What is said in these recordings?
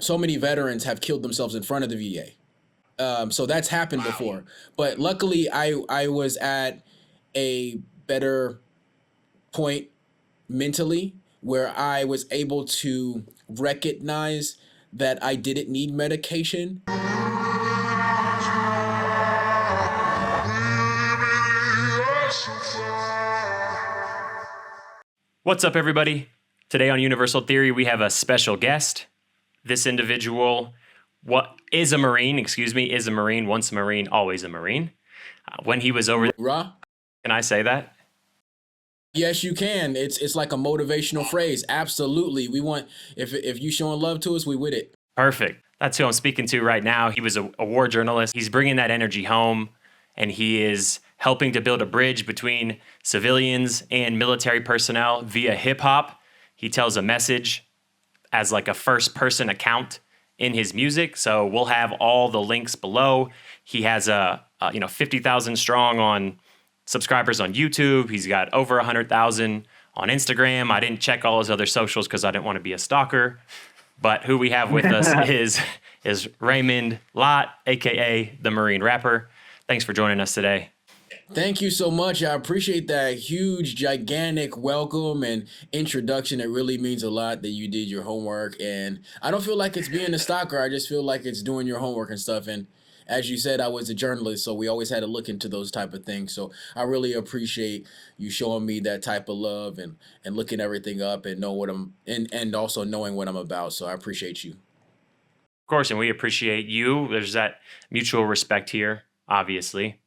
so many veterans have killed themselves in front of the VA. So that's happened before. But luckily, I was at a better point mentally where I was able to recognize that I didn't need medication. What's up, everybody? Today on Universal Theory, we have a special guest. This individual is a Marine, once a Marine, always a Marine. When he was over... Raw? Can I say that? Yes, you can. It's like a motivational phrase. Absolutely. We want, if you showing love to us, we with it. Perfect. That's who I'm speaking to right now. He was a war journalist. He's bringing that energy home, and he is helping to build a bridge between civilians and military personnel via hip hop. He tells a message as like a first person account in his music. So we'll have all the links below. He has 50,000 strong on subscribers on YouTube. He's got over 100,000 on Instagram. I didn't check all his other socials because I didn't want to be a stalker. But who we have with us is Raymond Lott, aka the Marine Rapper. Thanks for joining us today. Thank you so much. I appreciate that huge, gigantic welcome and introduction. It really means a lot that you did your homework. And I don't feel like it's being a stalker. I just feel like it's doing your homework and stuff. And as you said, I was a journalist, so we always had to look into those type of things. So I really appreciate you showing me that type of love and looking everything up and know what I'm and also knowing what I'm about. So I appreciate you. Of course, and we appreciate you. There's that mutual respect here, obviously.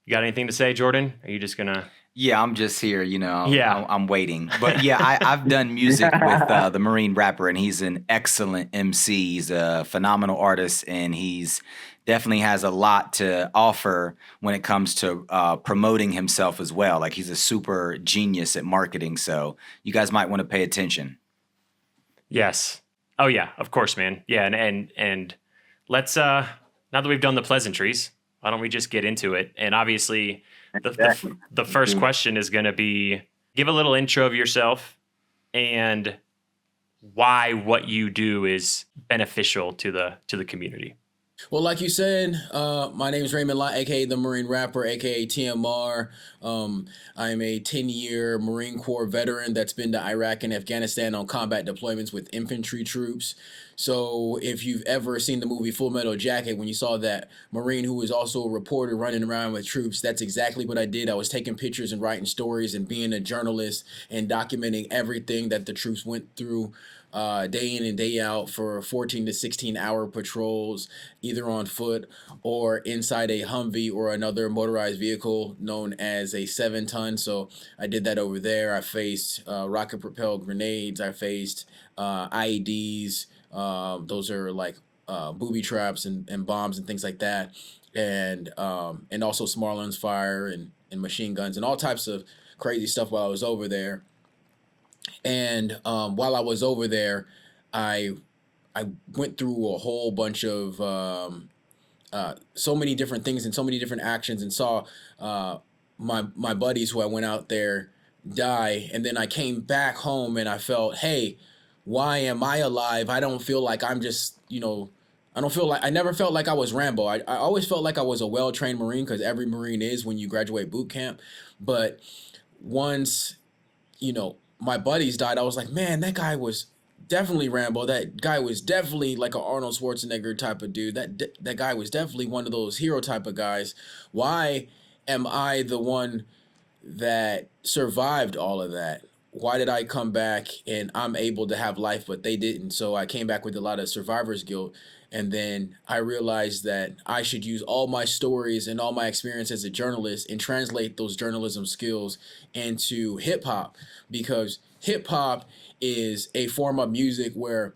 You got anything to say, Jordan? Are you just gonna... Yeah, I'm just here, Yeah. I'm waiting. But yeah, I've done music with the Marine Rapper, and he's an excellent MC. He's a phenomenal artist, and he's definitely has a lot to offer when it comes to promoting himself as well. Like, he's a super genius at marketing, so you guys might want to pay attention. Yes. Oh yeah, of course, man. Yeah, and let's now that we've done the pleasantries, why don't we just get into it? And obviously, the first question is going to be, give a little intro of yourself and why what you do is beneficial to the community. Well, like you said, my name is Raymond Lott, aka the Marine Rapper, aka TMR. I'm a 10-year Marine Corps veteran that's been to Iraq and Afghanistan on combat deployments with infantry troops. So if you've ever seen the movie Full Metal Jacket, when you saw that Marine who was also a reporter running around with troops, that's exactly what I did. I was taking pictures and writing stories and being a journalist and documenting everything that the troops went through day in and day out for 14 to 16-hour patrols, either on foot or inside a Humvee or another motorized vehicle known as a 7-ton. So I did that over there. I faced rocket-propelled grenades. I faced IEDs. Those are like booby traps and bombs and things like that. And also Smarlin's fire and machine guns and all types of crazy stuff while I was over there. And while I was over there, I went through a whole bunch of so many different things and so many different actions, and saw my buddies who I went out there die. And then I came back home and I felt, hey, why am I alive? I don't feel like I'm just, I never felt like I was Rambo. I always felt like I was a well-trained Marine, because every Marine is when you graduate boot camp. But once, my buddies died, I was like, man, that guy was definitely Rambo. That guy was definitely like an Arnold Schwarzenegger type of dude. That guy was definitely one of those hero type of guys. Why am I the one that survived all of that? Why did I come back and I'm able to have life, but they didn't? So I came back with a lot of survivor's guilt. And then I realized that I should use all my stories and all my experience as a journalist and translate those journalism skills into hip hop, because hip hop is a form of music where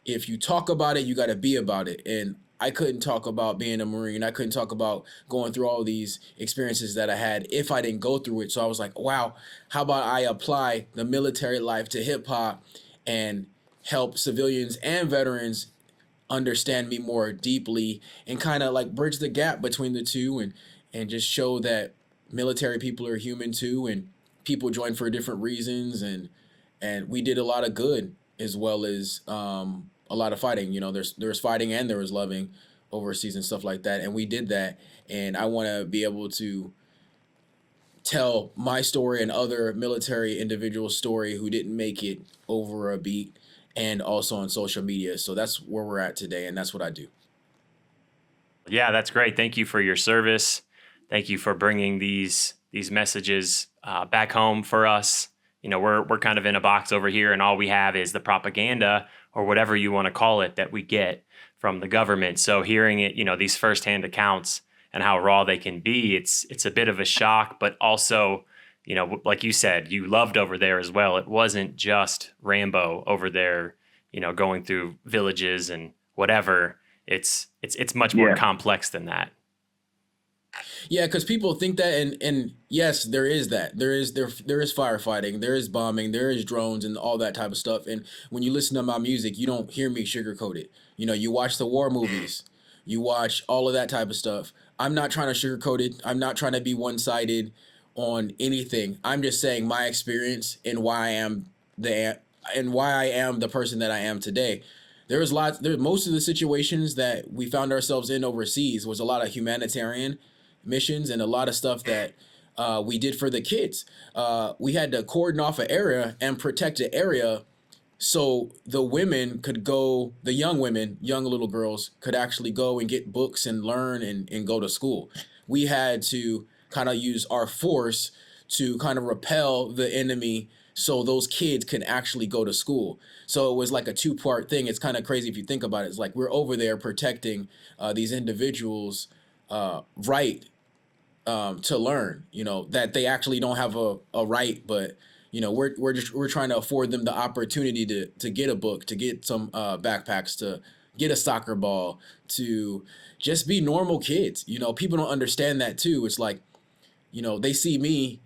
if you talk about it, you got to be about it. And I couldn't talk about being a Marine. I couldn't talk about going through all these experiences that I had if I didn't go through it. So I was like, wow, how about I apply the military life to hip hop and help civilians and veterans understand me more deeply, and kind of like bridge the gap between the two, and just show that military people are human too, and people join for different reasons, and we did a lot of good as well as a lot of fighting. There's fighting and there was loving overseas and stuff like that, and we did that. And I want to be able to tell my story and other military individuals' story who didn't make it over a beat, and also on social media. So that's where we're at today, and that's what I do. Yeah, that's great. Thank you for your service. Thank you for bringing these messages back home for us. We're kind of in a box over here, and all we have is the propaganda, or whatever you want to call it, that we get from the government. So hearing it, these firsthand accounts and how raw they can be, it's a bit of a shock, but also, like you said, you loved over there as well. It wasn't just Rambo over there, going through villages and whatever. It's much more complex than that. Yeah, because people think that, and yes, there is that. There is firefighting, there is bombing, there is drones and all that type of stuff. And when you listen to my music, you don't hear me sugarcoat it. You watch the war movies, you watch all of that type of stuff. I'm not trying to sugarcoat it. I'm not trying to be one-sided on anything. I'm just saying my experience and why I am the person that I am today. Most of the situations that we found ourselves in overseas was a lot of humanitarian missions and a lot of stuff that we did for the kids. We had to cordon off an area and protect an area so the women could go, the young women, young little girls could actually go and get books and learn and go to school. We had to kind of use our force to kind of repel the enemy so those kids can actually go to school. So it was like a two-part thing. It's kind of crazy if you think about it. It's like we're over there protecting these individuals' right to learn, that they actually don't have a right, but we're trying to afford them the opportunity to get a book, to get some backpacks, to get a soccer ball, to just be normal kids. People don't understand that too. It's like, they see me,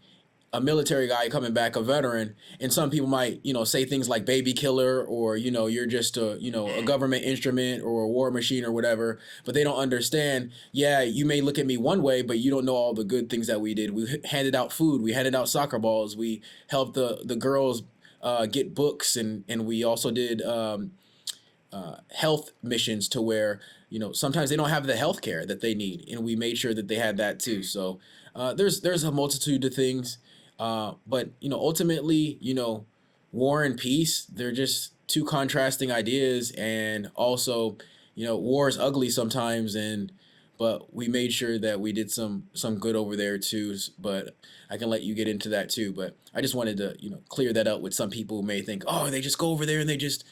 a military guy coming back, a veteran, and some people might, say things like baby killer, or, you're just a government instrument or a war machine or whatever, but they don't understand. Yeah, you may look at me one way, but you don't know all the good things that we did. We handed out food, we handed out soccer balls, we helped the girls get books, and we also did health missions to where, sometimes they don't have the health care that they need, and we made sure that they had that too. So there's a multitude of things. But ultimately, war and peace, they're just two contrasting ideas. And also, war is ugly sometimes, but we made sure that we did some good over there too. But I can let you get into that too. But I just wanted to, clear that up with some people who may think, oh, they just go over there and they just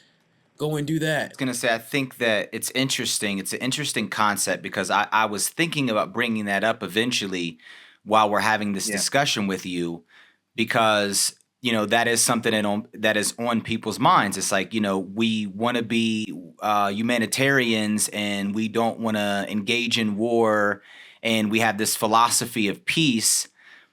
go and do that. I was going to say, I think that it's interesting. It's an interesting concept, because I was thinking about bringing that up eventually while we're having this discussion with you, because that is something that is on people's minds. It's like, we want to be humanitarians, and we don't want to engage in war, and we have this philosophy of peace,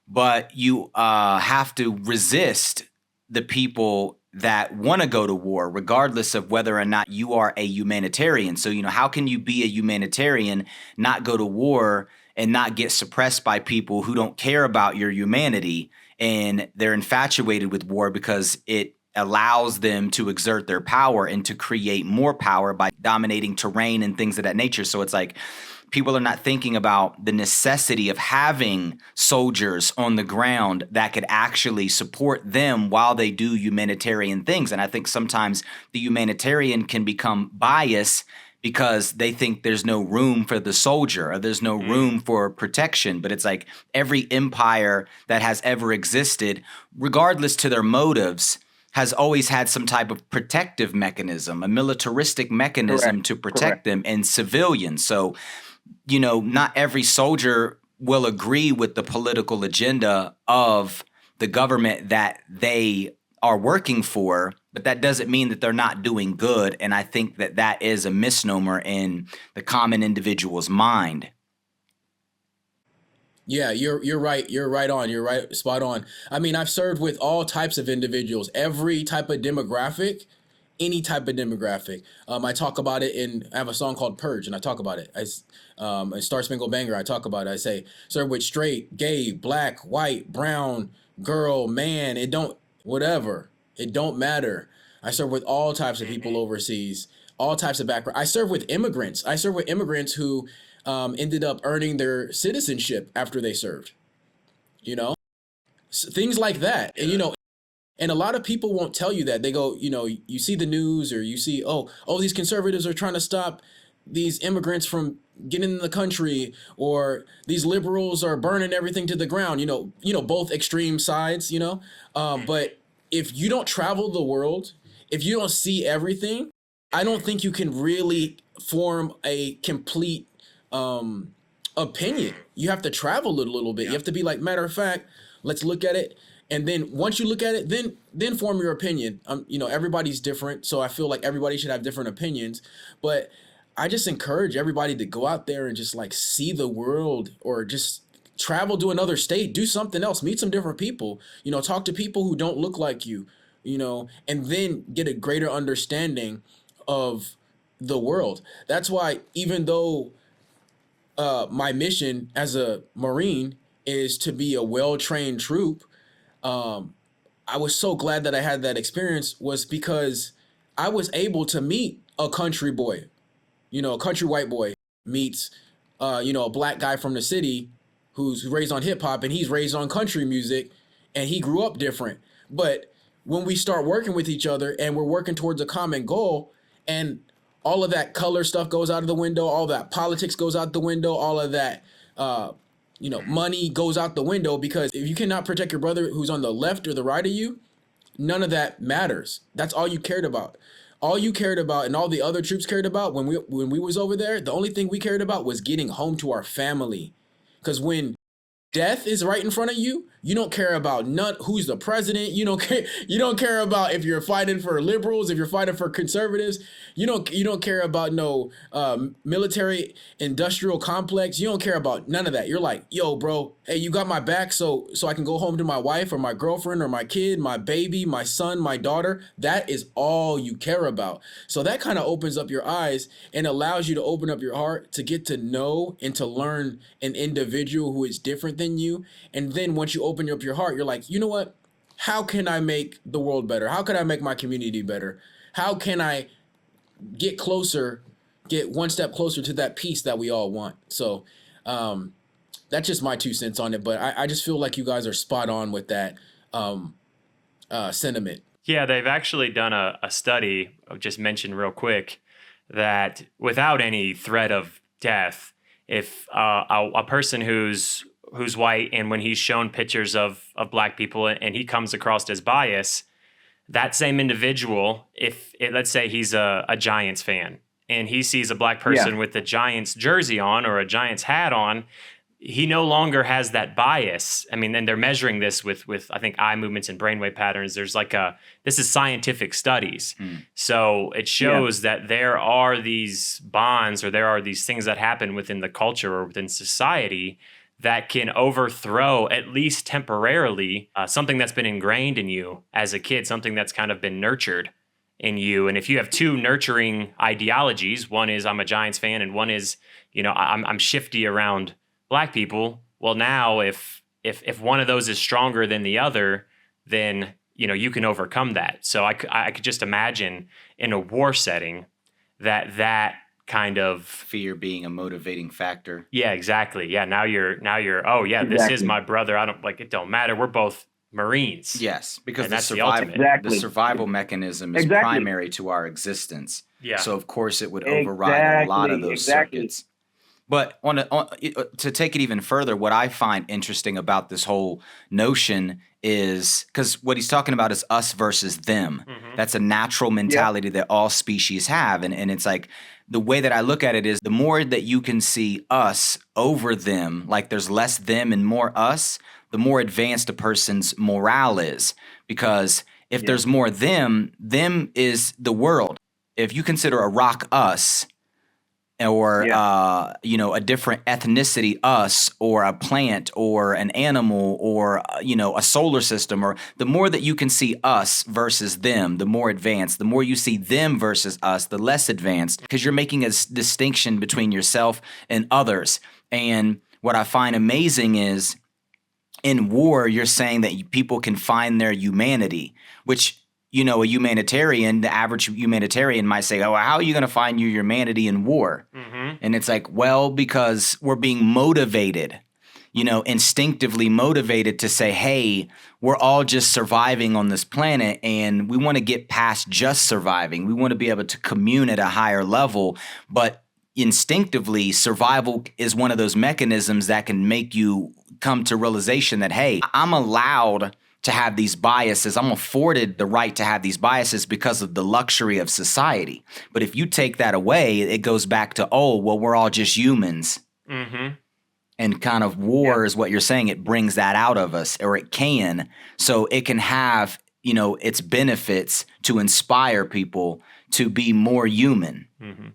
but you have to resist the people that want to go to war, regardless of whether or not you are a humanitarian. So, how can you be a humanitarian, not go to war, and not get suppressed by people who don't care about your humanity, and they're infatuated with war because it allows them to exert their power and to create more power by dominating terrain and things of that nature. So it's like people are not thinking about the necessity of having soldiers on the ground that could actually support them while they do humanitarian things. And I think sometimes the humanitarian can become biased because they think there's no room for the soldier, or there's no room for protection. But it's like every empire that has ever existed, regardless to their motives, has always had some type of protective mechanism, a militaristic mechanism to protect them and civilians. So, not every soldier will agree with the political agenda of the government that they are working for, but that doesn't mean that they're not doing good. And I think that that is a misnomer in the common individual's mind. Yeah, you're right. You're right on. You're right. Spot on. I mean, I've served with all types of individuals, every type of demographic, any type of demographic. I talk about it I have a song called Purge, and I talk about it. Star Spangled Banger, I talk about it. I say, serve with straight, gay, black, white, brown, girl, man. Whatever. It don't matter. I serve with all types of people overseas, all types of background. I serve with immigrants. I serve with immigrants who ended up earning their citizenship after they served. You know, things like that. And and a lot of people won't tell you that. They go, you see the news or you see, oh, these conservatives are trying to stop these immigrants from getting in the country, or these liberals are burning everything to the ground. Both extreme sides. But if you don't travel the world, if you don't see everything, I don't think you can really form a complete opinion. You have to travel a little bit. You have to be like, matter of fact, let's look at it. And then once you look at it, then form your opinion. Everybody's different, so I feel like everybody should have different opinions. But I just encourage everybody to go out there and just like see the world, or just travel to another state, do something else, meet some different people. Talk to people who don't look like you. And then get a greater understanding of the world. That's why, even though my mission as a Marine is to be a well-trained troop, I was so glad that I had that experience, was because I was able to meet a country boy, a country white boy meets, a black guy from the city who's raised on hip hop, and he's raised on country music, and he grew up different. But when we start working with each other and we're working towards a common goal, and all of that color stuff goes out of the window, all that politics goes out the window, all of that, money goes out the window, because if you cannot protect your brother who's on the left or the right of you, none of that matters. That's all you cared about. All you cared about, and all the other troops cared about when we was over there, the only thing we cared about was getting home to our family. Because when death is right in front of you, you don't care about who's the president. You don't care about if you're fighting for liberals, if you're fighting for conservatives. You don't care about no military industrial complex. You don't care about none of that. You're like, yo, bro, hey, you got my back, so I can go home to my wife or my girlfriend or my kid, my baby, my son, my daughter. That is all you care about. So that kind of opens up your eyes and allows you to open up your heart to get to know and to learn an individual who is different than you. And then once you open up your heart, you're like, you know what? How can I make the world better? How can I make my community better? How can I get one step closer to that peace that we all want? So that's just my 2 cents on it. But I just feel like you guys are spot on with that sentiment. Yeah, they've actually done a study, I'll just mention real quick, that without any threat of death, if a person who's white, and when he's shown pictures of black people and he comes across as bias, that same individual, let's say he's a Giants fan and he sees a black person with a Giants jersey on or a Giants hat on, he no longer has that bias. I mean, and they're measuring this with I think eye movements and brainwave patterns. There's this is scientific studies. So it shows that there are these bonds, or there are these things that happen within the culture or within society that can overthrow, at least temporarily, something that's been ingrained in you as a kid, something that's kind of been nurtured in you. And if you have two nurturing ideologies, one is I'm a Giants fan, and one is, I'm shifty around black people. Well, now if one of those is stronger than the other, then you can overcome that. So I could just imagine in a war setting that kind of fear being a motivating factor. Yeah, exactly. Yeah, now you're oh yeah, exactly. This is my brother. It don't matter. We're both Marines. Yes, because the survival mechanism is primary to our existence. Yeah. So of course it would override a lot of those circuits. But to take it even further, what I find interesting about this whole notion is, because what he's talking about is us versus them. Mm-hmm. That's a natural mentality that all species have. And it's like, the way that I look at it is, the more that you can see us over them, like there's less them and more us, the more advanced a person's morale is. Because if there's more them is the world. If you consider a rock us, or a different ethnicity us, or a plant, or an animal, or a solar system, or the more that you can see us versus them, the more advanced. The more you see them versus us, the less advanced, because you're making a distinction between yourself and others. And what I find amazing is, in war, you're saying that people can find their humanity, which a humanitarian, the average humanitarian might say, oh, how are you going to find your humanity in war? Mm-hmm. And it's like, well, because we're being motivated, instinctively motivated to say, hey, we're all just surviving on this planet and we want to get past just surviving. We want to be able to commune at a higher level. But instinctively, survival is one of those mechanisms that can make you come to realization that, hey, I'm allowed to have these biases. I'm afforded the right to have these biases because of the luxury of society. But if you take that away, it goes back to, oh, well, we're all just humans. Mm-hmm. And kind of war is what you're saying. It brings that out of us, or it can. So it can have, its benefits to inspire people to be more human. Mm-hmm.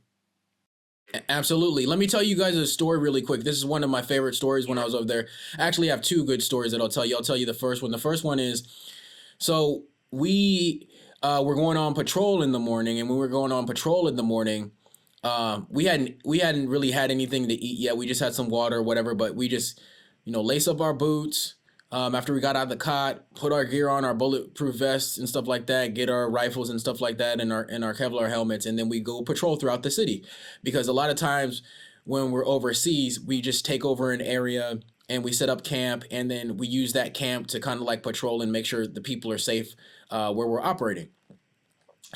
Absolutely. Let me tell you guys a story really quick. This is one of my favorite stories when I was over there. I actually have two good stories that I'll tell you. I'll tell you the first one. The first one is, so we were going on patrol in the morning, and when we were going on patrol in the morning, we hadn't really had anything to eat yet. We just had some water or whatever, but we just, lace up our boots. After we got out of the cot, put our gear on, our bulletproof vests and stuff like that, get our rifles and stuff like that, and our Kevlar helmets, and then we go patrol throughout the city. Because a lot of times when we're overseas, we just take over an area and we set up camp, and then we use that camp to kind of like patrol and make sure the people are safe where we're operating.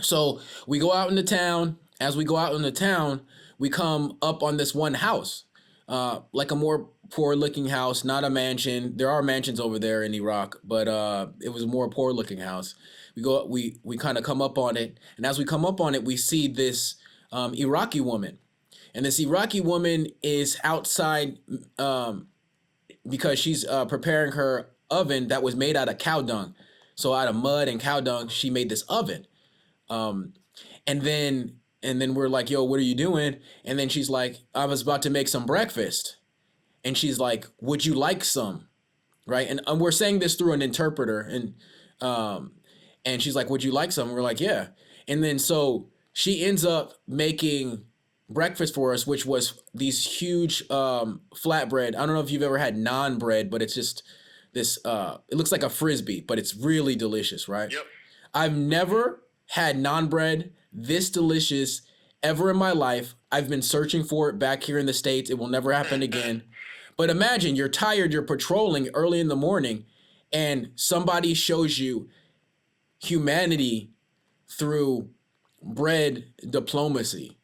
So we go out into town. As we go out into town, we come up on this one house, like a more poor looking house, not a mansion. There are mansions over there in Iraq, but it was a more poor looking house. We kind of come up on it, and as we come up on it, we see this Iraqi woman, and this Iraqi woman is outside because she's preparing her oven that was made out of cow dung. So out of mud and cow dung, she made this oven, and then we're like, yo, what are you doing? And then she's like, I was about to make some breakfast. And she's like, would you like some? Right. And we're saying this through an interpreter. And she's like, would you like some? And we're like, yeah. And then so she ends up making breakfast for us, which was these huge flatbread. I don't know if you've ever had naan bread, but it's just this, it looks like a Frisbee, but it's really delicious, right? Yep. I've never had naan bread this delicious ever in my life. I've been searching for it back here in the States. It will never happen again. But imagine you're tired, you're patrolling early in the morning, and somebody shows you humanity through bread diplomacy.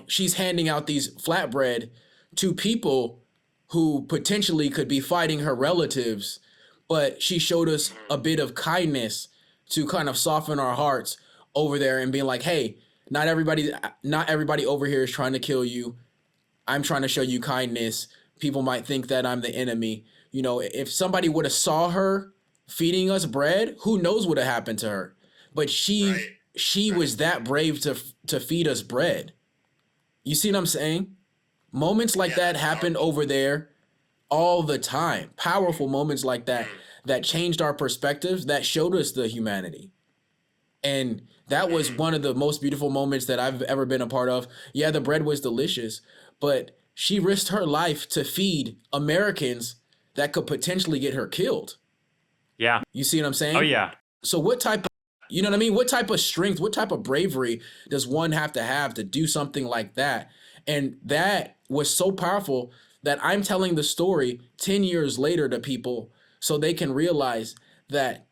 She's handing out these flatbread to people who potentially could be fighting her relatives, but she showed us a bit of kindness to kind of soften our hearts over there and being like, hey, not everybody over here is trying to kill you. I'm trying to show you kindness. People might think that I'm the enemy. If somebody would have saw her feeding us bread, who knows what would have happened to her? But she was that brave to feed us bread. You see what I'm saying? Moments like that happened over there all the time. Powerful moments like that changed our perspectives, that showed us the humanity. And that was one of the most beautiful moments that I've ever been a part of. Yeah, the bread was delicious, but she risked her life to feed Americans that could potentially get her killed. Yeah. You see what I'm saying? Oh, yeah. So what type of, you know what I mean? What type of strength, what type of bravery does one have to do something like that? And that was so powerful that I'm telling the story 10 years later to people so they can realize that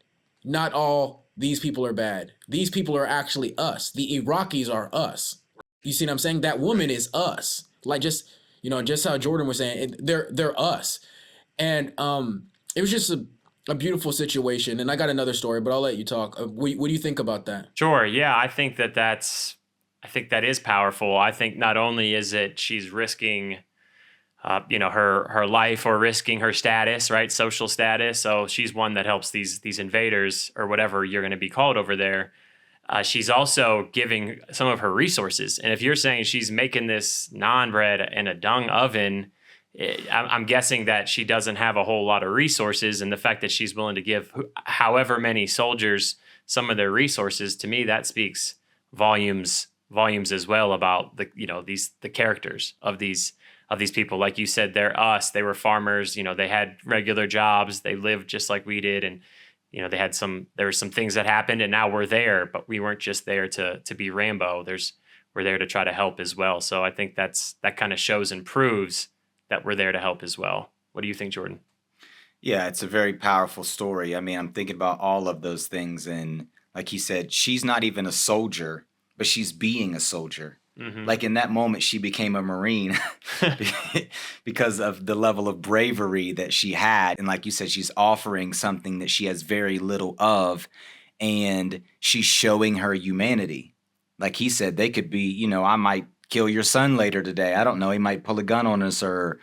not all these people are bad. These people are actually us. The Iraqis are us. You see what I'm saying? That woman is us. Like just how Jordan was saying, they're us. And it was just a beautiful situation. And I got another story, but I'll let you talk. What do you think about that? Sure. Yeah, I think that is powerful. I think not only is it she's risking her life or risking her status, right? Social status. So she's one that helps these invaders or whatever you're going to be called over there. She's also giving some of her resources. And if you're saying she's making this naan bread in a dung oven, I'm guessing that she doesn't have a whole lot of resources. And the fact that she's willing to give however many soldiers some of their resources, to me, that speaks volumes as well about the characters of these people. Like you said, they're us. They were farmers. They had regular jobs. They lived just like we did. And there were some things that happened, and now we're there, but we weren't just there to be Rambo. We're there to try to help as well. So I think that kind of shows and proves that we're there to help as well. What do you think, Jordan? Yeah, it's a very powerful story. I mean, I'm thinking about all of those things. And like he said, she's not even a soldier, but she's being a soldier. Mm-hmm. Like in that moment, she became a Marine because of the level of bravery that she had. And like you said, she's offering something that she has very little of. And she's showing her humanity. Like he said, they could be, I might kill your son later today. I don't know. He might pull a gun on us or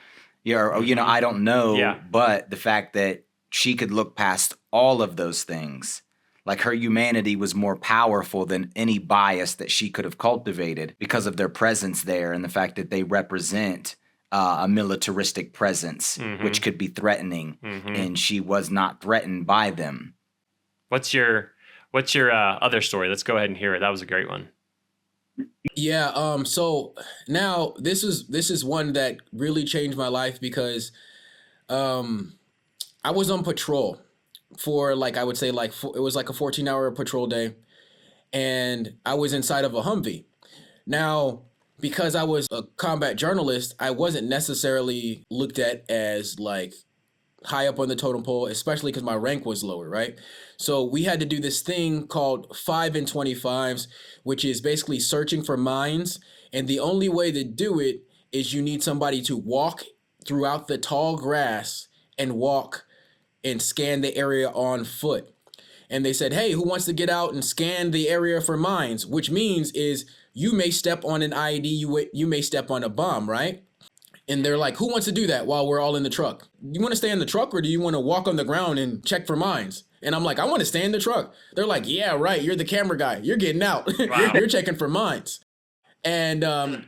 I don't know. Yeah. But the fact that she could look past all of those things, like her humanity was more powerful than any bias that she could have cultivated because of their presence there and the fact that they represent a militaristic presence, which could be threatening. And she was not threatened by them. What's your other story? Let's go ahead and hear it. That was a great one. Yeah. So now this is one that really changed my life because I was on patrol for I would say it was like a 14-hour patrol day, and I was inside of a Humvee. Now, because I was a combat journalist, I wasn't necessarily looked at as high up on the totem pole, especially because my rank was lower, right? So we had to do this thing called 5 and 25s, which is basically searching for mines. And the only way to do it is you need somebody to walk throughout the tall grass and walk and scan the area on foot. And they said, hey, who wants to get out and scan the area for mines? Which means is you may step on an IED, you may step on a bomb, right? And they're like, who wants to do that while we're all in the truck? You want to stay in the truck or do you want to walk on the ground and check for mines? And I'm like, I want to stay in the truck. They're like, yeah, right. You're the camera guy. You're getting out. Wow. You're checking for mines. And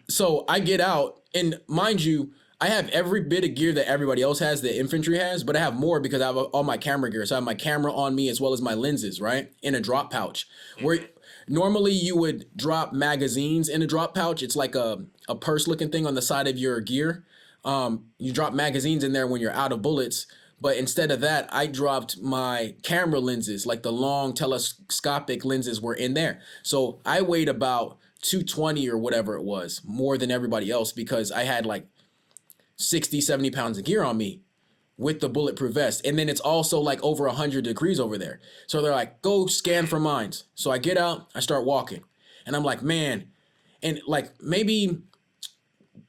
so I get out, and mind you, I have every bit of gear that everybody else has, that infantry has, but I have more because I have all my camera gear. So I have my camera on me as well as my lenses, right? In a drop pouch. Where normally you would drop magazines in a drop pouch. It's like a purse looking thing on the side of your gear. You drop magazines in there when you're out of bullets. But instead of that, I dropped my camera lenses, like the long telescopic lenses were in there. So I weighed about 220 or whatever it was, more than everybody else, because I had 60, 70 pounds of gear on me with the bulletproof vest. And then it's also over 100 degrees over there. So they're like, go scan for mines. So I get out, I start walking, and I'm like, man, and maybe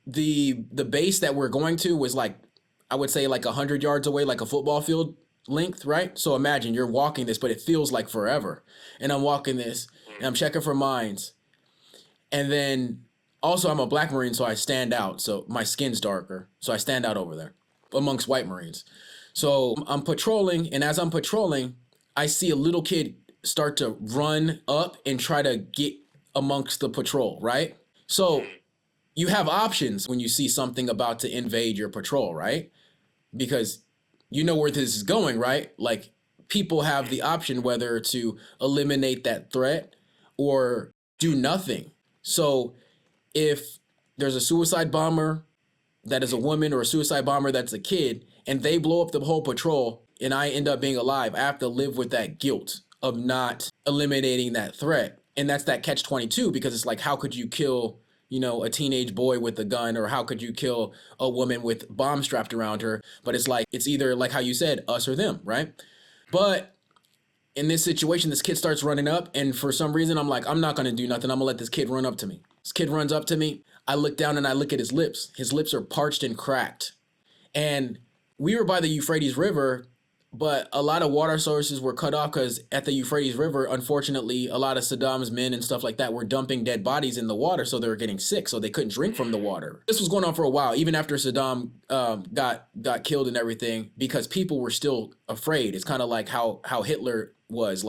the base that we're going to was I would say 100 yards away, like a football field length, right? So imagine you're walking this, but it feels like forever. And I'm walking this and I'm checking for mines. And then also I'm a black Marine, so I stand out. So my skin's darker. So I stand out over there amongst white Marines. So I'm patrolling, and as I'm patrolling, I see a little kid start to run up and try to get amongst the patrol, right? So you have options when you see something about to invade your patrol, right? Because you know where this is going, right? People have the option whether to eliminate that threat or do nothing. So if there's a suicide bomber that is a woman, or a suicide bomber that's a kid, and they blow up the whole patrol and I end up being alive, I have to live with that guilt of not eliminating that threat. And that's that catch-22, because it's how could you kill a teenage boy with a gun, or how could you kill a woman with bombs strapped around her? But it's either how you said, us or them, right? But in this situation, this kid starts running up, and for some reason, I'm like, I'm not going to do nothing. I'm going to let this kid run up to me. This kid runs up to me. I look down and I look at his lips. His lips are parched and cracked. And we were by the Euphrates River, but a lot of water sources were cut off because at the Euphrates River, unfortunately, a lot of Saddam's men and stuff like that were dumping dead bodies in the water, so they were getting sick, so they couldn't drink from the water. This was going on for a while, even after Saddam got killed and everything, because people were still afraid. It's kind of like how Hitler was.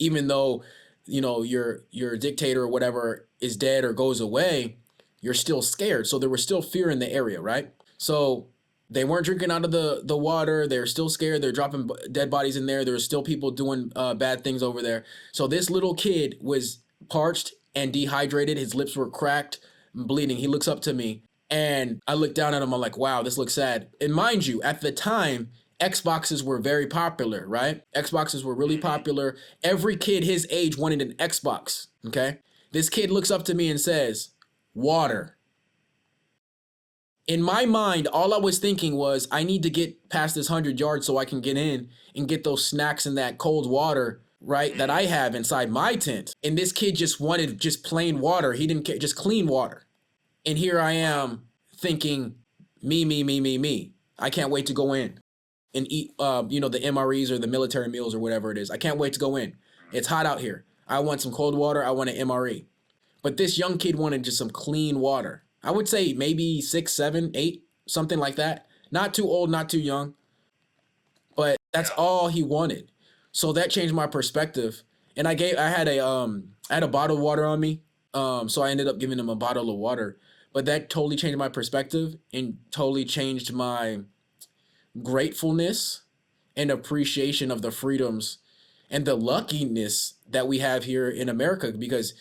Even though your dictator or whatever is dead or goes away, you're still scared. So there was still fear in the area, right? So they weren't drinking out of the water. They're still scared. They're dropping dead bodies in there. There's still people doing bad things over there. So this little kid was parched and dehydrated. His lips were cracked and bleeding. He looks up to me, and I look down at him. I'm like, wow, this looks sad. And mind you, at the time, Xboxes were very popular, right? Xboxes were really popular. Every kid his age wanted an Xbox, okay? This kid looks up to me and says, water. In my mind, all I was thinking was, I need to get past this 100 yards so I can get in and get those snacks and that cold water, right, that I have inside my tent. And this kid just wanted just plain water. He didn't care, just clean water. And here I am thinking, me. I can't wait to go in and eat, the MREs or the military meals or whatever it is. I can't wait to go in. It's hot out here. I want some cold water. I want an MRE. But this young kid wanted just some clean water. I would say maybe 6, 7, 8, something like that. Not too old, not too young. But that's all he wanted. So that changed my perspective. And I had a bottle of water on me. So I ended up giving him a bottle of water. But that totally changed my perspective and totally changed my gratefulness and appreciation of the freedoms and the luckiness that we have here in America, because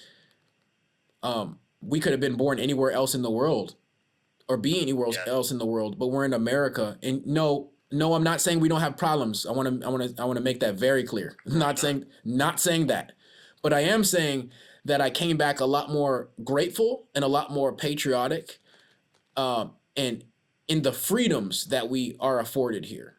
we could have been born anywhere else in the world or be anywhere else in the world, but we're in America. And no, I'm not saying we don't have problems. I want to make that very clear. Not saying that, but I am saying that I came back a lot more grateful and a lot more patriotic, and in the freedoms that we are afforded here.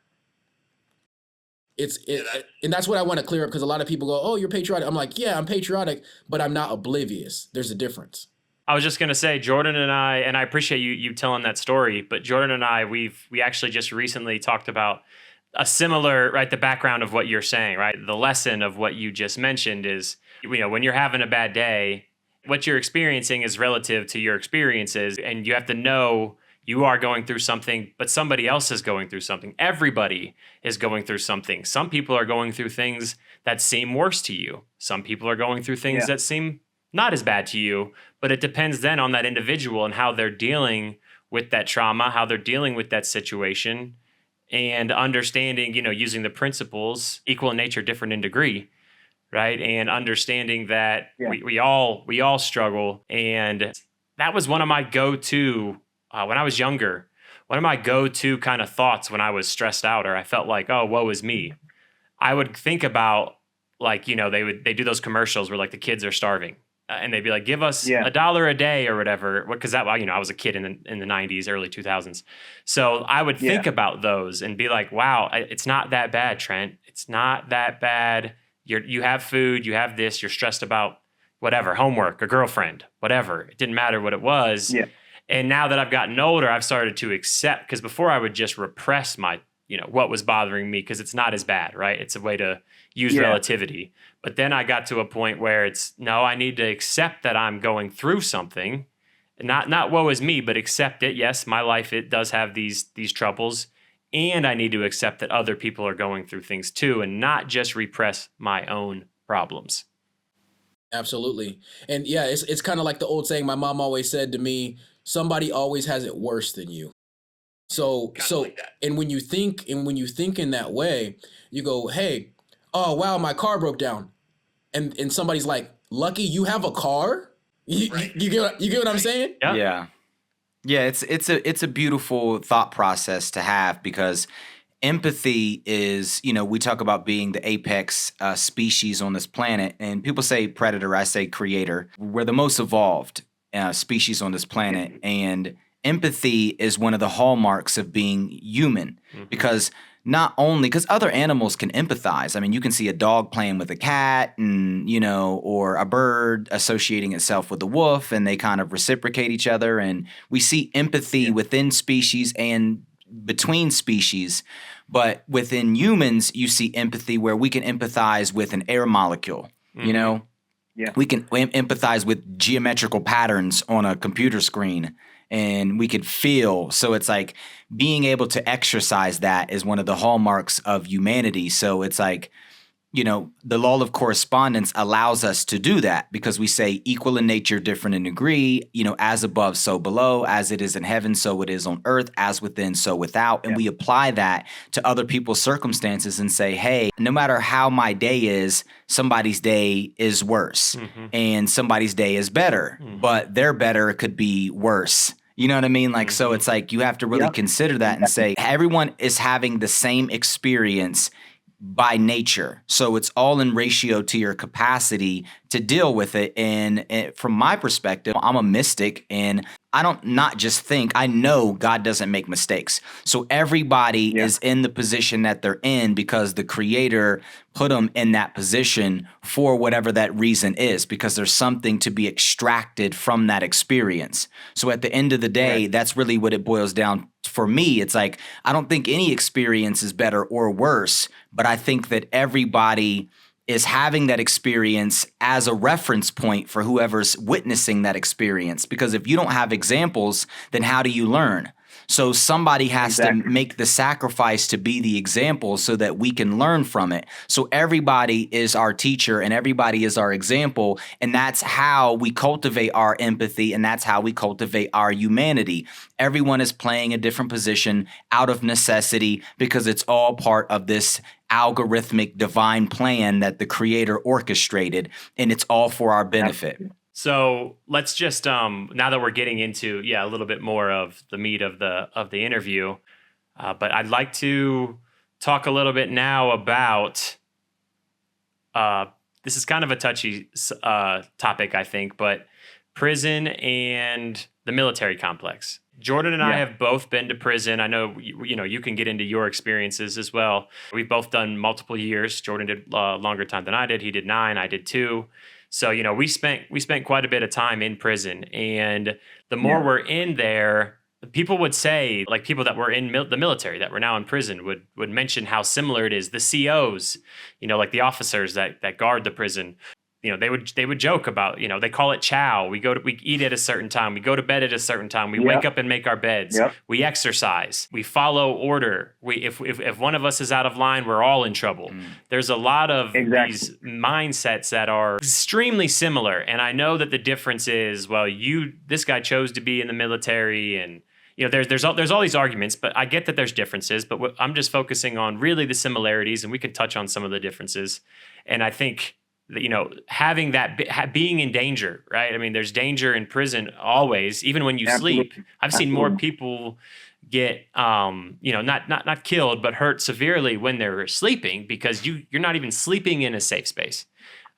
And that's what I want to clear up, because a lot of people go, "Oh, you're patriotic." I'm like, "Yeah, I'm patriotic, but I'm not oblivious." There's a difference. I was just going to say, Jordan and I appreciate you telling that story, but Jordan and I, we actually just recently talked about a similar, right, the background of what you're saying, right? The lesson of what you just mentioned is, when you're having a bad day, what you're experiencing is relative to your experiences, and you have to know you are going through something, but somebody else is going through something. Everybody is going through something. Some people are going through things that seem worse to you. Some people are going through things that seem not as bad to you, but it depends then on that individual and how they're dealing with that trauma, how they're dealing with that situation, and understanding, using the principles, equal in nature, different in degree, right? And understanding that we all struggle. And that was one of my go-to, when I was younger, one of my go-to kind of thoughts when I was stressed out or I felt like, oh, woe is me. I would think about, like, they do those commercials where like the kids are starving. And they'd be like, give us $1 a day or whatever. Because I was a kid in the 90s, early 2000s. So I would think about those and be like, wow, it's not that bad, Trent. It's not that bad. You have food, you have this, you're stressed about whatever, homework, a girlfriend, whatever. It didn't matter what it was. Yeah. And now that I've gotten older, I've started to accept, because before I would just repress my, what was bothering me, because it's not as bad, right? It's a way to use relativity. But then I got to a point where I need to accept that I'm going through something, not woe is me, but accept it. Yes, my life, it does have these troubles, and I need to accept that other people are going through things too, and not just repress my own problems. Absolutely. And it's kind of like the old saying my mom always said to me, somebody always has it worse than you. So like and when you think in that way, you go, hey, oh wow, my car broke down. And somebody's like, lucky you have a car? You get what I'm saying? Yeah. It's a beautiful thought process to have, because empathy is, we talk about being the apex species on this planet, and people say predator, I say creator. We're the most evolved species on this planet, and empathy is one of the hallmarks of being human, because not only because other animals can empathize. I mean, you can see a dog playing with a cat, and or a bird associating itself with a wolf, and they kind of reciprocate each other. And we see empathy within species and between species. But within humans, you see empathy where we can empathize with an air molecule. We can empathize with geometrical patterns on a computer screen, and we could feel. So it's like being able to exercise that is one of the hallmarks of humanity. So it's like, the law of correspondence allows us to do that, because we say equal in nature, different in degree, as above, so below, as it is in heaven, so it is on earth, as within, so without. And we apply that to other people's circumstances and say, hey, no matter how my day is, somebody's day is worse and somebody's day is better, but their better could be worse. You know what I mean? Like, so it's like you have to really consider that and say everyone is having the same experience by nature. So it's all in ratio to your capacity to deal with it. And from my perspective, I'm a mystic and I don't not just think, I know God doesn't make mistakes. So everybody is in the position that they're in because the creator put them in that position for whatever that reason is, because there's something to be extracted from that experience. So at the end of the day, that's really what it boils down for me. It's like, I don't think any experience is better or worse, but I think that everybody is having that experience as a reference point for whoever's witnessing that experience. Because if you don't have examples, then how do you learn? So somebody has to make the sacrifice to be the example so that we can learn from it. So everybody is our teacher and everybody is our example. And that's how we cultivate our empathy and that's how we cultivate our humanity. Everyone is playing a different position out of necessity because it's all part of this algorithmic divine plan that the creator orchestrated, and it's all for our benefit. So let's just now that we're getting into a little bit more of the meat of the interview, but I'd like to talk a little bit now about this is kind of a touchy topic, I think, but prison and the military complex. Jordan and I have both been to prison. I know you can get into your experiences as well. We've both done multiple years. Jordan did longer time than I did. He did 9. I did 2. So, we spent quite a bit of time in prison, and the more we're in there, people would say, like people that were in the military that were now in prison would mention how similar it is. The COs, like the officers that guard the prison, they would joke about, they call it chow. We eat at a certain time. We go to bed at a certain time. We wake up and make our beds. We exercise. We follow order. If one of us is out of line, we're all in trouble. There's a lot of these mindsets that are extremely similar. And I know that the difference is, well, this guy chose to be in the military, and there's all these arguments, but I get that there's differences. But I'm just focusing on really the similarities, and we can touch on some of the differences. And I think having that, being in danger, right? I mean, there's danger in prison always, even when you sleep. I've seen more people get, not killed, but hurt severely when they're sleeping because you're not even sleeping in a safe space.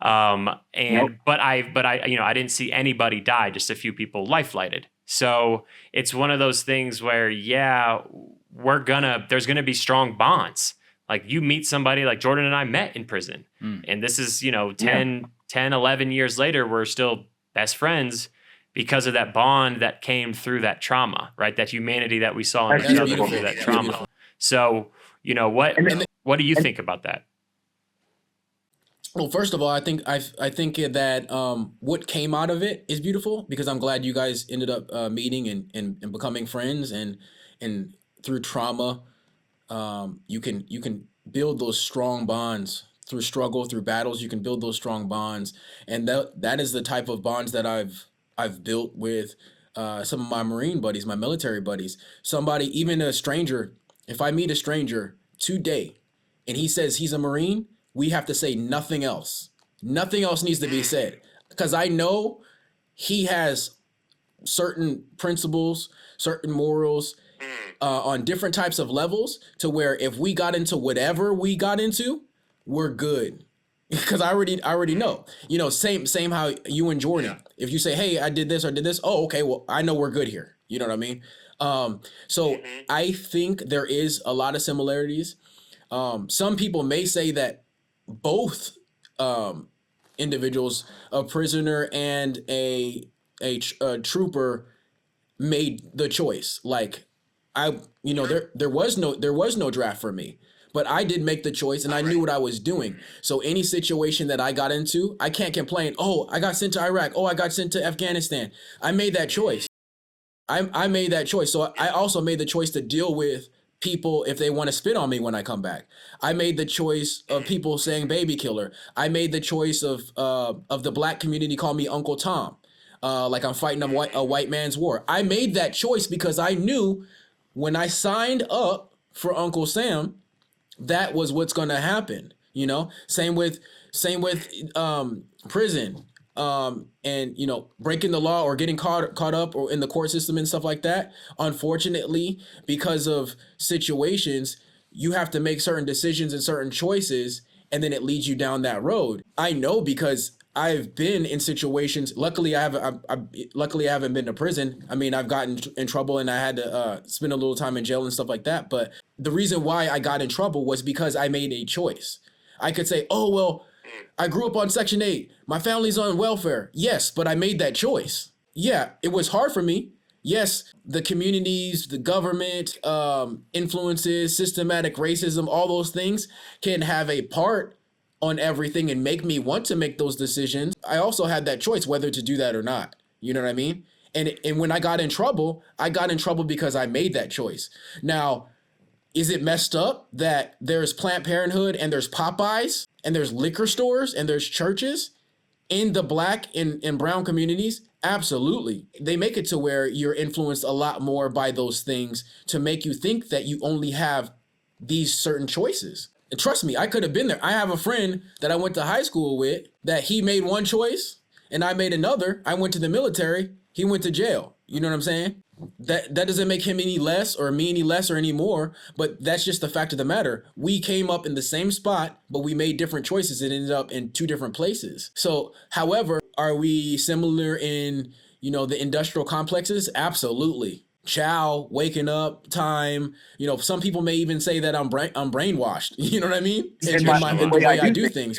But I didn't see anybody die, just a few people life flighted. So it's one of those things where, there's gonna be strong bonds. Like you meet somebody like Jordan and I met in prison. And this is, 10, 11 years later, we're still best friends because of that bond that came through that trauma, right? That humanity that we saw in each other through that trauma. So, what do you think about that? Well, first of all, I think that what came out of it is beautiful, because I'm glad you guys ended up meeting and becoming friends, and through trauma, you can build those strong bonds through struggle, through battles. You can build those strong bonds, and that is the type of bonds that I've built with some of my Marine buddies, my military buddies. Somebody, even a stranger, if I meet a stranger today and he says he's a Marine, we have to say nothing else. Nothing else needs to be said, because I know he has certain principles, certain morals, on different types of levels, to where if we got into whatever we got into, we're good. Because I already know. Same how you and Jordan. If you say, hey, I did this or did this, oh, okay, well, I know we're good here. You know what I mean? So I think there is a lot of similarities. Some people may say that both individuals, a prisoner and a trooper, made the choice. Like, there was no draft for me, but I did make the choice, and I knew what I was doing. So any situation that I got into, I can't complain. Oh, I got sent to Iraq. Oh, I got sent to Afghanistan. I made that choice. I made that choice. So I also made the choice to deal with people if they want to spit on me when I come back. I made the choice of people saying baby killer. I made the choice of the black community call me Uncle Tom. Like I'm fighting a white man's war. I made that choice because I knew when I signed up for Uncle Sam, that was what's going to happen. Same with prison. and breaking the law or getting caught up or in the court system and stuff like that. Unfortunately, because of situations, you have to make certain decisions and certain choices, and then it leads you down that road. I know because I've been in situations. Luckily, I haven't been to prison. I mean, I've gotten in trouble and I had to spend a little time in jail and stuff like that. But the reason why I got in trouble was because I made a choice. I could say, oh, well, I grew up on Section 8. My family's on welfare. Yes, but I made that choice. Yeah, it was hard for me. Yes, the communities, the government, influences, systematic racism, all those things can have a part on everything and make me want to make those decisions. I also had that choice whether to do that or not. You know what I mean? And when I got in trouble because I made that choice. Now, is it messed up that there's Planned Parenthood and there's Popeyes and there's liquor stores and there's churches in the black and brown communities? Absolutely. They make it to where you're influenced a lot more by those things to make you think that you only have these certain choices. And trust me, I could have been there. I have a friend that I went to high school with that he made one choice and I made another. I went to the military. He went to jail. You know what I'm saying? That doesn't make him any less or me any less or any more, but that's just the fact of the matter. We came up in the same spot, but we made different choices and ended up in two different places. So, however, are we similar in, the industrial complexes? Absolutely. Chow, waking up, time. Some people may even say that I'm brainwashed. You know what I mean? In the way I do things.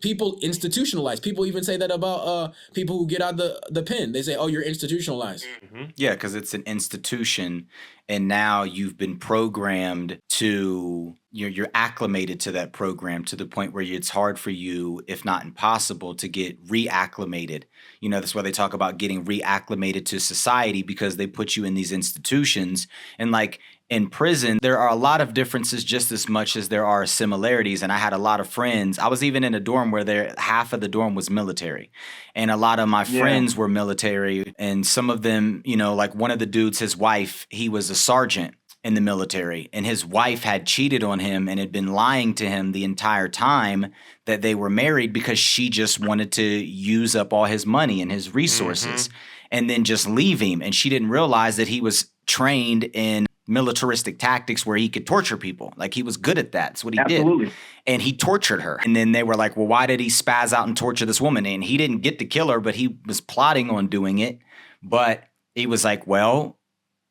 People institutionalized. People even say that about people who get out the pen. They say, "Oh, you're institutionalized." Mm-hmm. Yeah, because it's an institution, and now you've been programmed to you're acclimated to that program to the point where it's hard for you, if not impossible, to get reacclimated. That's why they talk about getting reacclimated to society, because they put you in these institutions. And like in prison, there are a lot of differences just as much as there are similarities. And I had a lot of friends. I was even in a dorm where half of the dorm was military. And a lot of my friends were military. And some of them, like one of the dudes, his wife, he was a sergeant in the military, and his wife had cheated on him and had been lying to him the entire time that they were married, because she just wanted to use up all his money and his resources and then just leave him. And she didn't realize that he was trained in militaristic tactics where he could torture people. Like, he was good at that. That's what he did. And he tortured her. And then they were like, well, why did he spaz out and torture this woman? And he didn't get to kill her, but he was plotting on doing it. But he was like, well,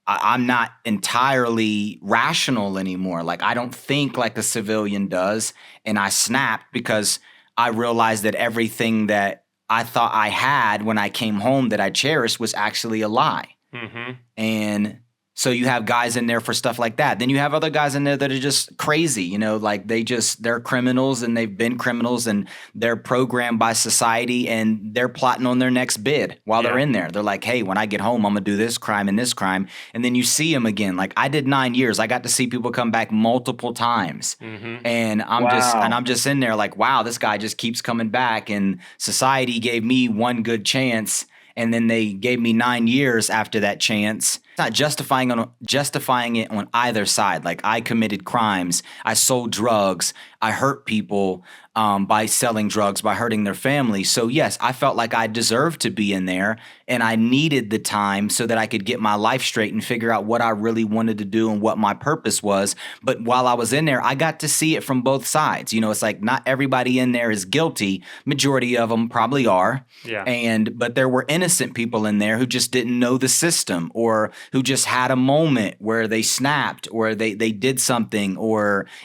I'm not entirely rational anymore. Like, I don't think like a civilian does. And I snapped because I realized that everything that I thought I had when I came home that I cherished was actually a lie. Mm-hmm. And so you have guys in there for stuff like that. Then you have other guys in there that are just crazy, like they're criminals and they've been criminals and they're programmed by society and they're plotting on their next bid while they're in there. They're like, hey, when I get home, I'm going to do this crime and this crime. And then you see them again. Like, I did 9 years. I got to see people come back multiple times. Mm-hmm. And I'm just in there like, wow, this guy just keeps coming back. And society gave me one good chance, and then they gave me 9 years after that chance. It's not justifying it on either side. Like, I committed crimes. I sold drugs. I hurt people by selling drugs, by hurting their family. So yes, I felt like I deserved to be in there, and I needed the time so that I could get my life straight and figure out what I really wanted to do and what my purpose was. But while I was in there, I got to see it from both sides. It's like not everybody in there is guilty. Majority of them probably are. Yeah. But there were innocent people in there who just didn't know the system, or who just had a moment where they snapped, or they did something,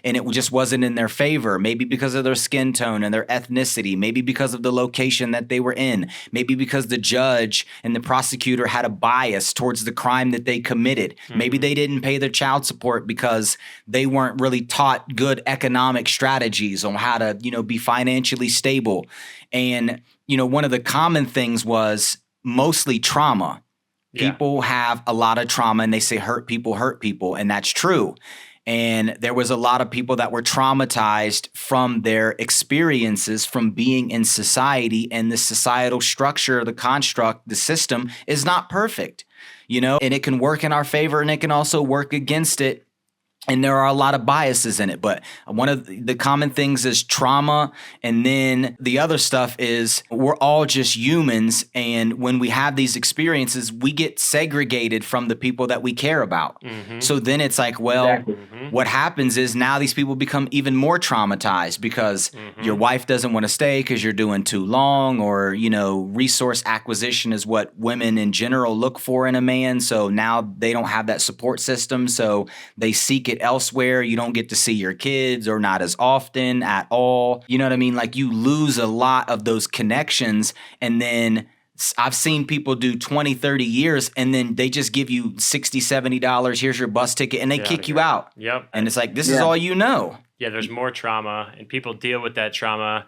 and it just wasn't in their favor, maybe because of their skin tone and their ethnicity, maybe because of the location that they were in, maybe because the judge and the prosecutor had a bias towards the crime that they committed. Mm-hmm. Maybe they didn't pay their child support because they weren't really taught good economic strategies on how to, be financially stable. And, one of the common things was mostly trauma. People have a lot of trauma, and they say hurt people, and that's true. And there was a lot of people that were traumatized from their experiences from being in society, and the societal structure, the construct, the system is not perfect, and it can work in our favor and it can also work against it. And there are a lot of biases in it, but one of the common things is trauma. And then the other stuff is we're all just humans. And when we have these experiences, we get segregated from the people that we care about. So then it's like, well, what happens is now these people become even more traumatized because your wife doesn't want to stay because you're doing too long, or, resource acquisition is what women in general look for in a man. So now they don't have that support system. So they seek it elsewhere. You don't get to see your kids, or not as often at all. You know what I mean? Like, you lose a lot of those connections. And then I've seen people do 20, 30 years and then they just give you $60, $70. Here's your bus ticket, and they kick you out. Yep. And it's like, this is all you know. Yeah, there's more trauma, and people deal with that trauma.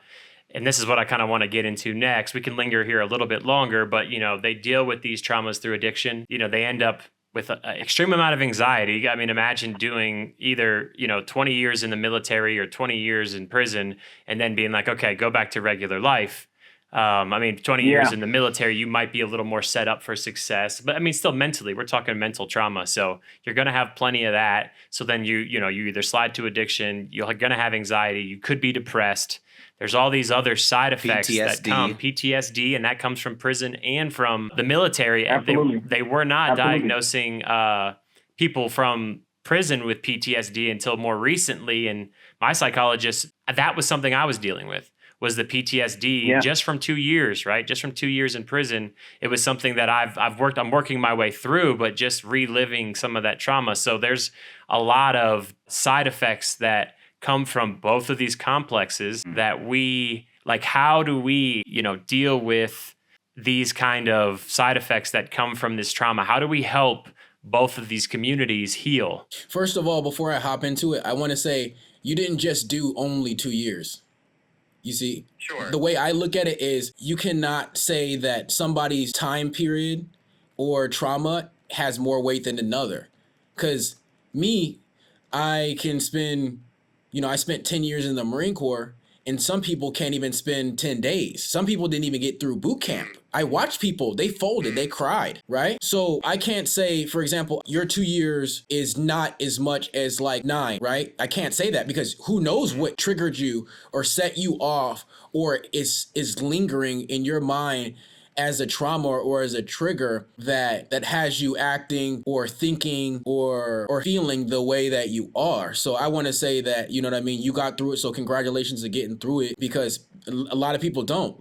And this is what I kind of want to get into next. We can linger here a little bit longer, but, they deal with these traumas through addiction. They end up with an extreme amount of anxiety. I mean, imagine doing either, 20 years in the military or 20 years in prison and then being like, okay, go back to regular life. 20 years in the military, you might be a little more set up for success, but still mentally, we're talking mental trauma. So you're going to have plenty of that. So then you either slide to addiction, you're going to have anxiety, you could be depressed. There's all these other side effects that come, PTSD, and that comes from prison and from the military. Absolutely. They were not diagnosing people from prison with PTSD until more recently. And my psychologist, that was something I was dealing with, was the PTSD just from 2 years, right? Just from 2 years in prison. It was something that I'm working my way through, but just reliving some of that trauma. So there's a lot of side effects that come from both of these complexes that we, like, how do we, deal with these kind of side effects that come from this trauma? How do we help both of these communities heal? First of all, before I hop into it, I want to say you didn't just do only 2 years. You see, Sure. The way I look at it is you cannot say that somebody's time period or trauma has more weight than another. Because I can spend, I spent 10 years in the Marine Corps, and some people can't even spend 10 days. Some people didn't even get through boot camp. I watched people, they folded, they cried, right? So I can't say, for example, your 2 years is not as much as like 9, right? I can't say that because who knows what triggered you or set you off or is lingering in your mind as a trauma or as a trigger that has you acting or thinking or feeling the way that you are. So I want to say that, you got through it. So congratulations to getting through it, because a lot of people don't.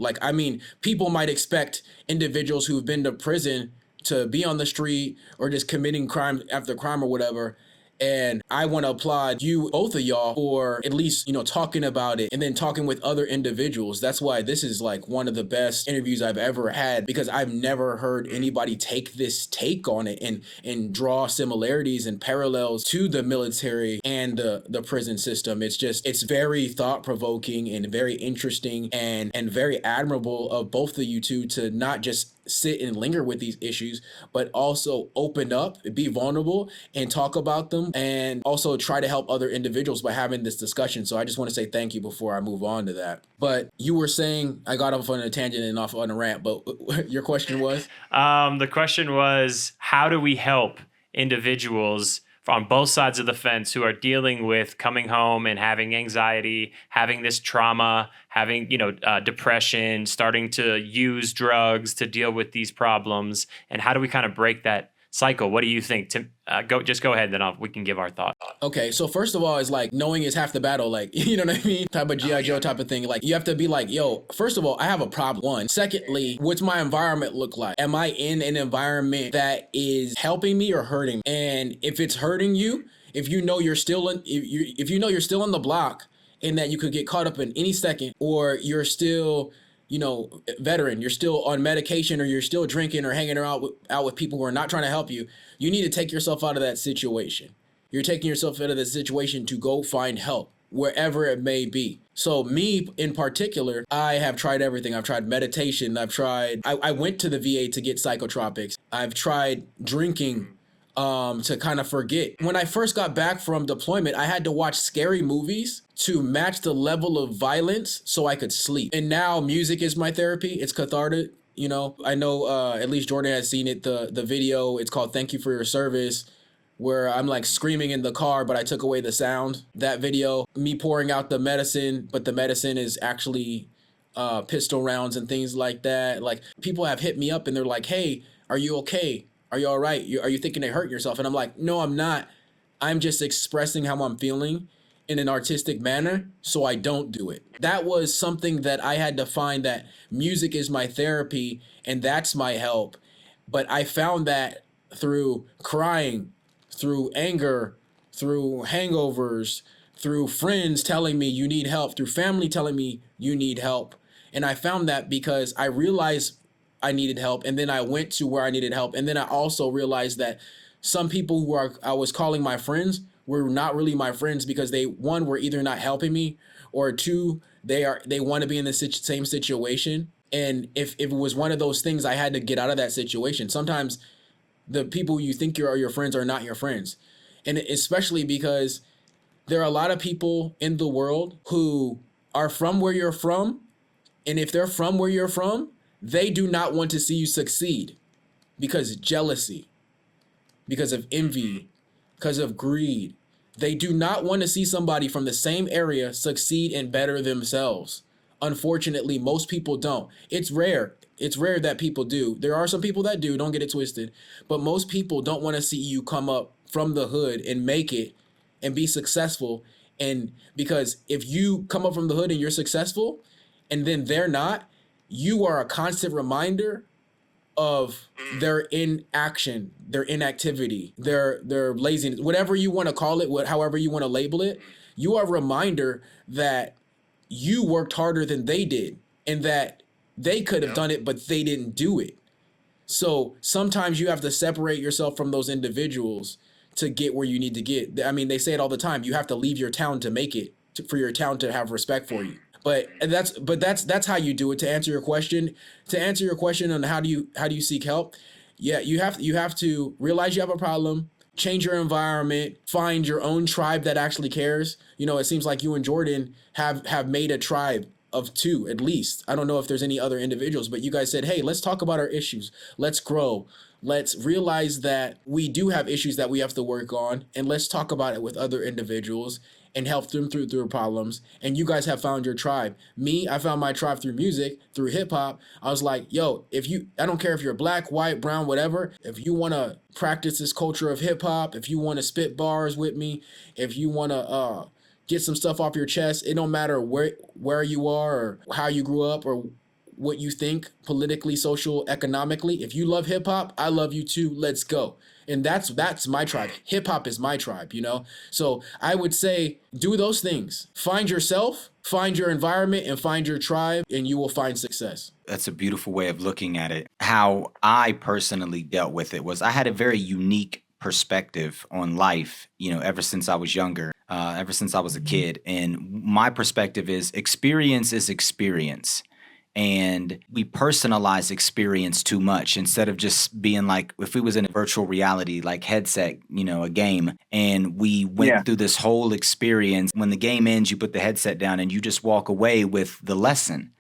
People might expect individuals who've been to prison to be on the street or just committing crime after crime or whatever. And I want to applaud you, both of y'all, for at least, talking about it and then talking with other individuals. That's why this is like one of the best interviews I've ever had, because I've never heard anybody take this take on it and draw similarities and parallels to the military and the prison system. It's very thought provoking and very interesting and very admirable of both of you two to not just sit and linger with these issues, but also open up, be vulnerable, and talk about them, and also try to help other individuals by having this discussion. So I just want to say thank you before I move on to that. But you were saying, I got off on a tangent and off on a rant, but your question was? The question was, how do we help individuals on both sides of the fence who are dealing with coming home and having anxiety, having this trauma, having, depression, starting to use drugs to deal with these problems? And how do we kind of break that cycle? What do you think? Go ahead, then we can give our thoughts. Okay, so first of all, it's like knowing is half the battle, like, you know what I mean? Type of G.I. Joe type of thing. Like, you have to be like, yo, first of all, I have a problem. One. Secondly, what's my environment look like? Am I in an environment that is helping me or hurting me? And if it's hurting you, if you know you're still in the block and that you could get caught up in any second, or you're still veteran, you're still on medication, or you're still drinking or hanging out with people who are not trying to help you, you need to take yourself out of that situation. You're taking yourself out of the situation to go find help, wherever it may be. So me in particular, I have tried everything. I've tried meditation. I went to the VA to get psychotropics. I've tried drinking to kind of forget. When I first got back from deployment, I had to watch scary movies to match the level of violence so I could sleep. And now music is my therapy. It's cathartic. I know at least Jordan has seen it, the video. It's called Thank You for Your Service. where I'm like screaming in the car, but I took away the sound. That video, me pouring out the medicine, but the medicine is actually pistol rounds and things like that. Like, people have hit me up and they're like, hey, are you okay? Are you all right? Are you thinking of hurting yourself? And I'm like, no, I'm not. I'm just expressing how I'm feeling in an artistic manner, so I don't do it. That was something that I had to find, that music is my therapy and that's my help. But I found that through crying, through anger, through hangovers, through friends telling me you need help, through family telling me you need help. And I found that because I realized I needed help, and then I went to where I needed help. And then I also realized that some people I was calling my friends were not really my friends, because they, one, were either not helping me, or two, they want to be in the same situation. And if it was one of those things, I had to get out of that situation. Sometimes the people you think are your friends are not your friends. And especially because there are a lot of people in the world who are from where you're from. And if they're from where you're from, they do not want to see you succeed, because jealousy, because of envy, because of greed. They do not want to see somebody from the same area succeed and better themselves. Unfortunately, most people don't. It's rare. It's rare that people do. There are some people that do, don't get it twisted. But most people don't want to see you come up from the hood and make it and be successful. And because if you come up from the hood and you're successful and then they're not, you are a constant reminder of their inaction, their inactivity, their laziness, whatever you want to call it, however you want to label it. You are a reminder that you worked harder than they did, and that they could have done it, but they didn't do it. So sometimes you have to separate yourself from those individuals to get where you need to get. I mean, they say it all the time. You have to leave your town to make it, for your town to have respect for you. But that's how you do it. To answer your question on how do you seek help? Yeah, you have to realize you have a problem, change your environment, find your own tribe that actually cares. You know, it seems like you and Jordan have made a tribe of two at least. I don't know if there's any other individuals, but you guys said, hey, let's talk about our issues. Let's grow. Let's realize that we do have issues that we have to work on, and let's talk about it with other individuals and help them through problems. And you guys have found your tribe. Me, I found my tribe through music, through hip hop. I was like, yo, I don't care if you're black, white, brown, whatever. If you want to practice this culture of hip hop, if you want to spit bars with me, if you want to get some stuff off your chest, it don't matter where you are or how you grew up or what you think politically, social, economically. If you love hip hop, I love you too. Let's go. And that's my tribe. Hip hop is my tribe, you know? So I would say do those things. Find yourself, find your environment, and find your tribe, and you will find success. That's a beautiful way of looking at it. How I personally dealt with it was I had a very unique perspective on life, you know, ever since I was younger, ever since I was a kid. And my perspective is experience is experience. And we personalize experience too much instead of just being like, if we was in a virtual reality, like headset, you know, a game, and we went through this whole experience. When the game ends, you put the headset down and you just walk away with the lesson.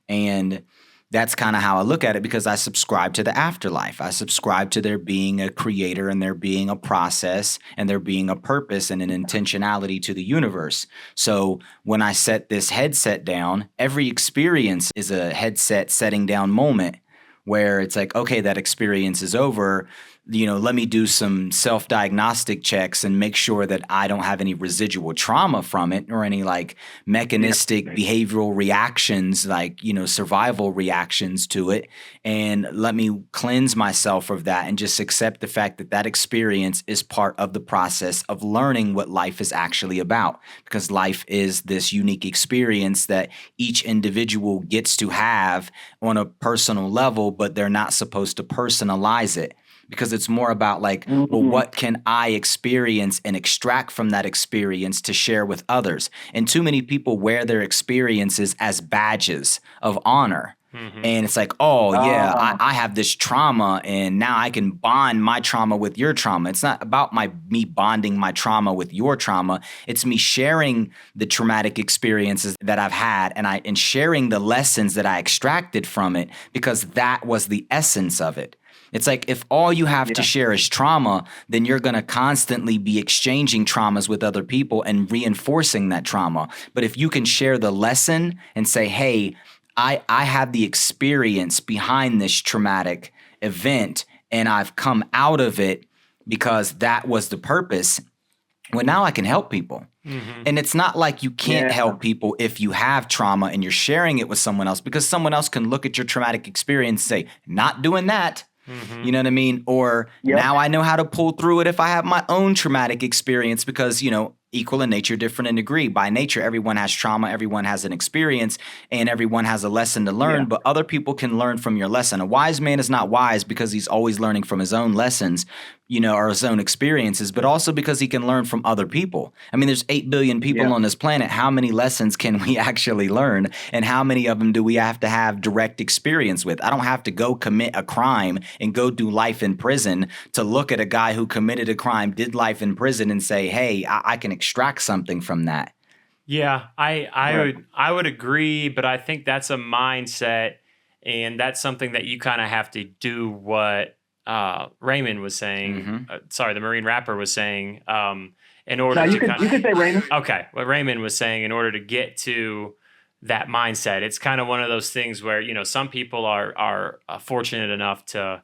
And that's kind of how I look at it, because I subscribe to the afterlife. I subscribe to there being a creator and there being a process and there being a purpose and an intentionality to the universe. So when I set this headset down, every experience is a headset setting down moment where it's like, okay, that experience is over. You know, let me do some self-diagnostic checks and make sure that I don't have any residual trauma from it or any like mechanistic behavioral reactions, like, you know, survival reactions to it. And let me cleanse myself of that and just accept the fact that that experience is part of the process of learning what life is actually about. Because life is this unique experience that each individual gets to have on a personal level, but they're not supposed to personalize it. Because it's more about like, well, what can I experience and extract from that experience to share with others? And too many people wear their experiences as badges of honor. And it's like, oh, yeah, I have this trauma and now I can bond my trauma with your trauma. It's not about me bonding my trauma with your trauma. It's me sharing the traumatic experiences that I've had and sharing the lessons that I extracted from it, because that was the essence of it. It's like if all you have to share is trauma, then you're going to constantly be exchanging traumas with other people and reinforcing that trauma. But if you can share the lesson and say, hey, I have the experience behind this traumatic event and I've come out of it because that was the purpose. Well, now I can help people. And it's not like you can't help people if you have trauma and you're sharing it with someone else, because someone else can look at your traumatic experience and say, not doing that. You know what I mean? Or now I know how to pull through it if I have my own traumatic experience, because, you know, equal in nature, different in degree. By nature, everyone has trauma, everyone has an experience, and everyone has a lesson to learn, but other people can learn from your lesson. A wise man is not wise because he's always learning from his own lessons, you know, or his own experiences, but also because he can learn from other people. I mean, there's 8 billion people on this planet. How many lessons can we actually learn? And how many of them do we have to have direct experience with? I don't have to go commit a crime and go do life in prison to look at a guy who committed a crime, did life in prison, and say, hey, I can extract something from that. Yeah, I would agree, but I think that's a mindset, and that's something that you kind of have to do what Raymond was saying. Sorry, the Marine rapper was saying. In order you could say Raymond. Okay, what Raymond was saying, in order to get to that mindset, it's kind of one of those things where, you know, some people are fortunate enough to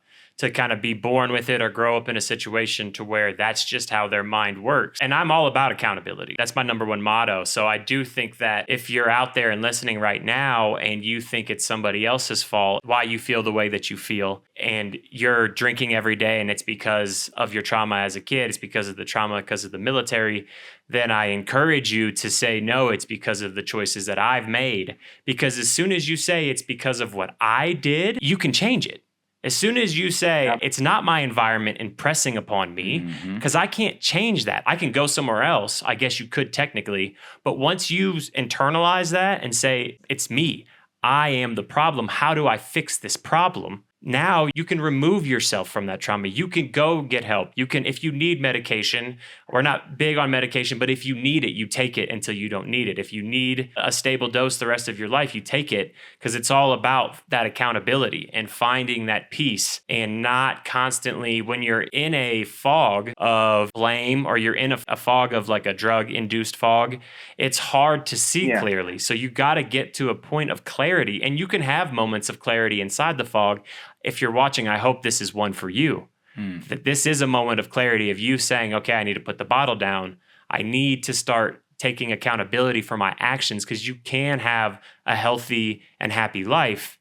kind of be born with it or grow up in a situation to where that's just how their mind works. And I'm all about accountability. That's my number one motto. So I do think that if you're out there and listening right now and you think it's somebody else's fault, why you feel the way that you feel, and you're drinking every day and it's because of your trauma as a kid, it's because of the trauma, because of the military, then I encourage you to say, no, it's because of the choices that I've made. Because as soon as you say it's because of what I did, you can change it. As soon as you say, it's not my environment impressing upon me, because I can't change that. I can go somewhere else. I guess you could technically. But once you internalize that and say, it's me, I am the problem. How do I fix this problem? Now you can remove yourself from that trauma. You can go get help. You can, if you need medication, we're not big on medication, but if you need it, you take it until you don't need it. If you need a stable dose the rest of your life, you take it, because it's all about that accountability and finding that peace, and not constantly, when you're in a fog of blame, or you're in a fog of like a drug-induced fog, it's hard to see clearly. So you got to get to a point of clarity, and you can have moments of clarity inside the fog. If you're watching, I hope this is one for you. That this is a moment of clarity of you saying, okay, I need to put the bottle down. I need to start taking accountability for my actions, because you can have a healthy and happy life